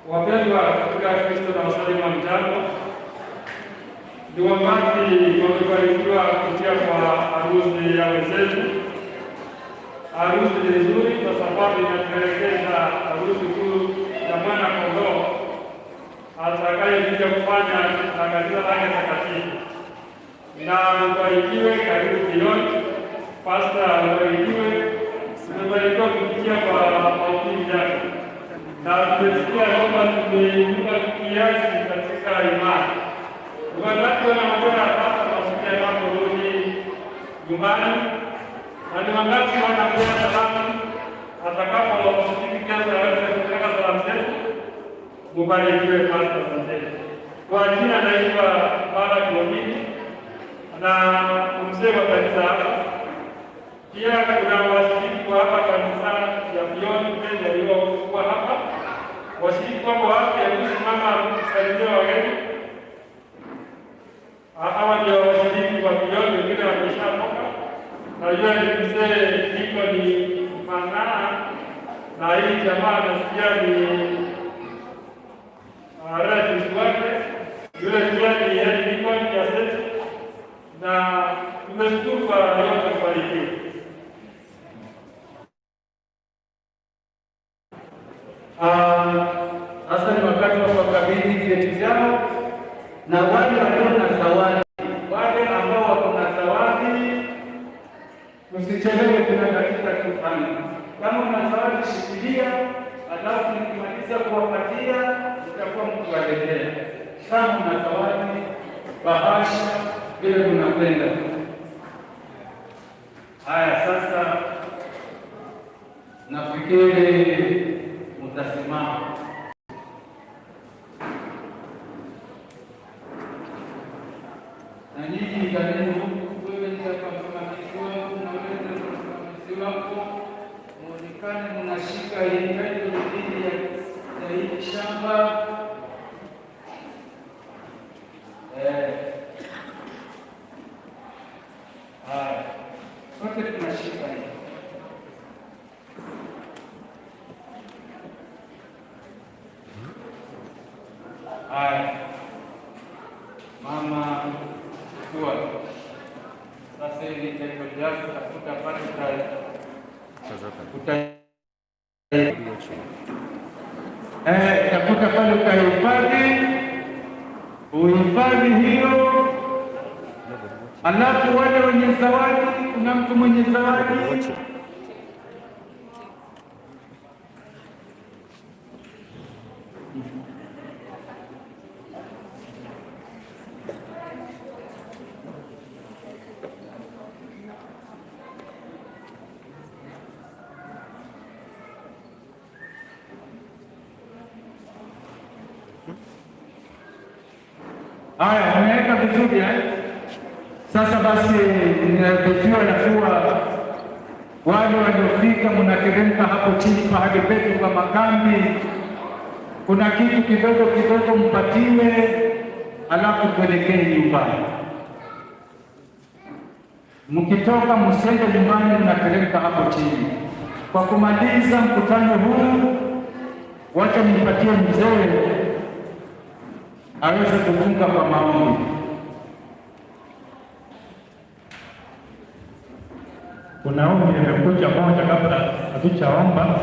Wapendwa katika Kristo na wasalimu mjambo. Ni wakati wamebarikiwa kupitia kwa harusi ya wenzetu. Harusi ni nzuri kwa sababu inatuelekeza harusi kuu ya mwana kondoo atakayekuja kufanya na kanisa lake takatifu. Na mbarikiwe, karibu jioni. Pasta mbarikiwe, tumebarikiwa kupitia kwa mahubiri yake. Na tumesikia kwamba tumeinuka kiasi katika imani. Wakati wanaongea sasa tunasikia mambo rudi nyumbani. Na ni wangapi wanakuwa salamu atakaposhiriki kiasi aweze kupeleka salamu zetu. Mbarikiwe pasta zetu. Kwa jina naitwa Mara Kiwabini na mzee wa kanisa hapa. Pia kuna washiriki wa hapa kanisa ya Beyond Praise waliokuwa hapa. Washiriki wako hapa ya kusimama kusaidia wageni. Hawa ndio washiriki wa Beyond, wengine wameshatoka. Najua ni mzee hiko ni Mang'ana na hii jamaa nasikia ni rais wake. Yule pia ni yeye hiko ni aseti. Na tumeshukuru kwa yote kubarikiwa. Sasa ni wakati wa kukabidhi vyeti vyao, na wale walio na zawadi, wale ambao wako na zawadi, usichelewe, kuna dakika tu tano. Kama una zawadi shikilia, alafu nikimaliza kuwapatia itakuwa mkuwaletea. Kama una zawadi, bahasha vile tunapenda. Haya, sasa nafikiri mtasimama. Na nyinyi kaneni huku, wewe ni hapa msimamizi wangu na wewe ni msimamizi wako, muonekane mnashika hii title deed ya hili shamba. Sote tunashika hii. Mama kwa sasa hivi title yako tafuta pale tafuta pale ukahifadhi, uhifadhi hiyo. Alafu wale wenye zawadi, kuna mtu mwenye zawadi haya, umeweka vizuri Sasa basi ninavyofiwa na kuwa wale waliofika mnateremka hapo chini pahali petu kwa makambi, kuna kitu kidogo kidogo mpatiwe, alafu tuelekee nyumbani. Mkitoka msende nyumbani, mnateremka hapo chini. Kwa kumaliza mkutano huu, wacha nimpatie mzee aweze kufunga kwa maombi. Kuna ombi limekuja moja kabla hatujaomba.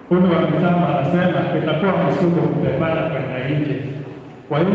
Huyu wa mtama anasema itakuwa msuko kupepana kwenda nje. Kwa hivyo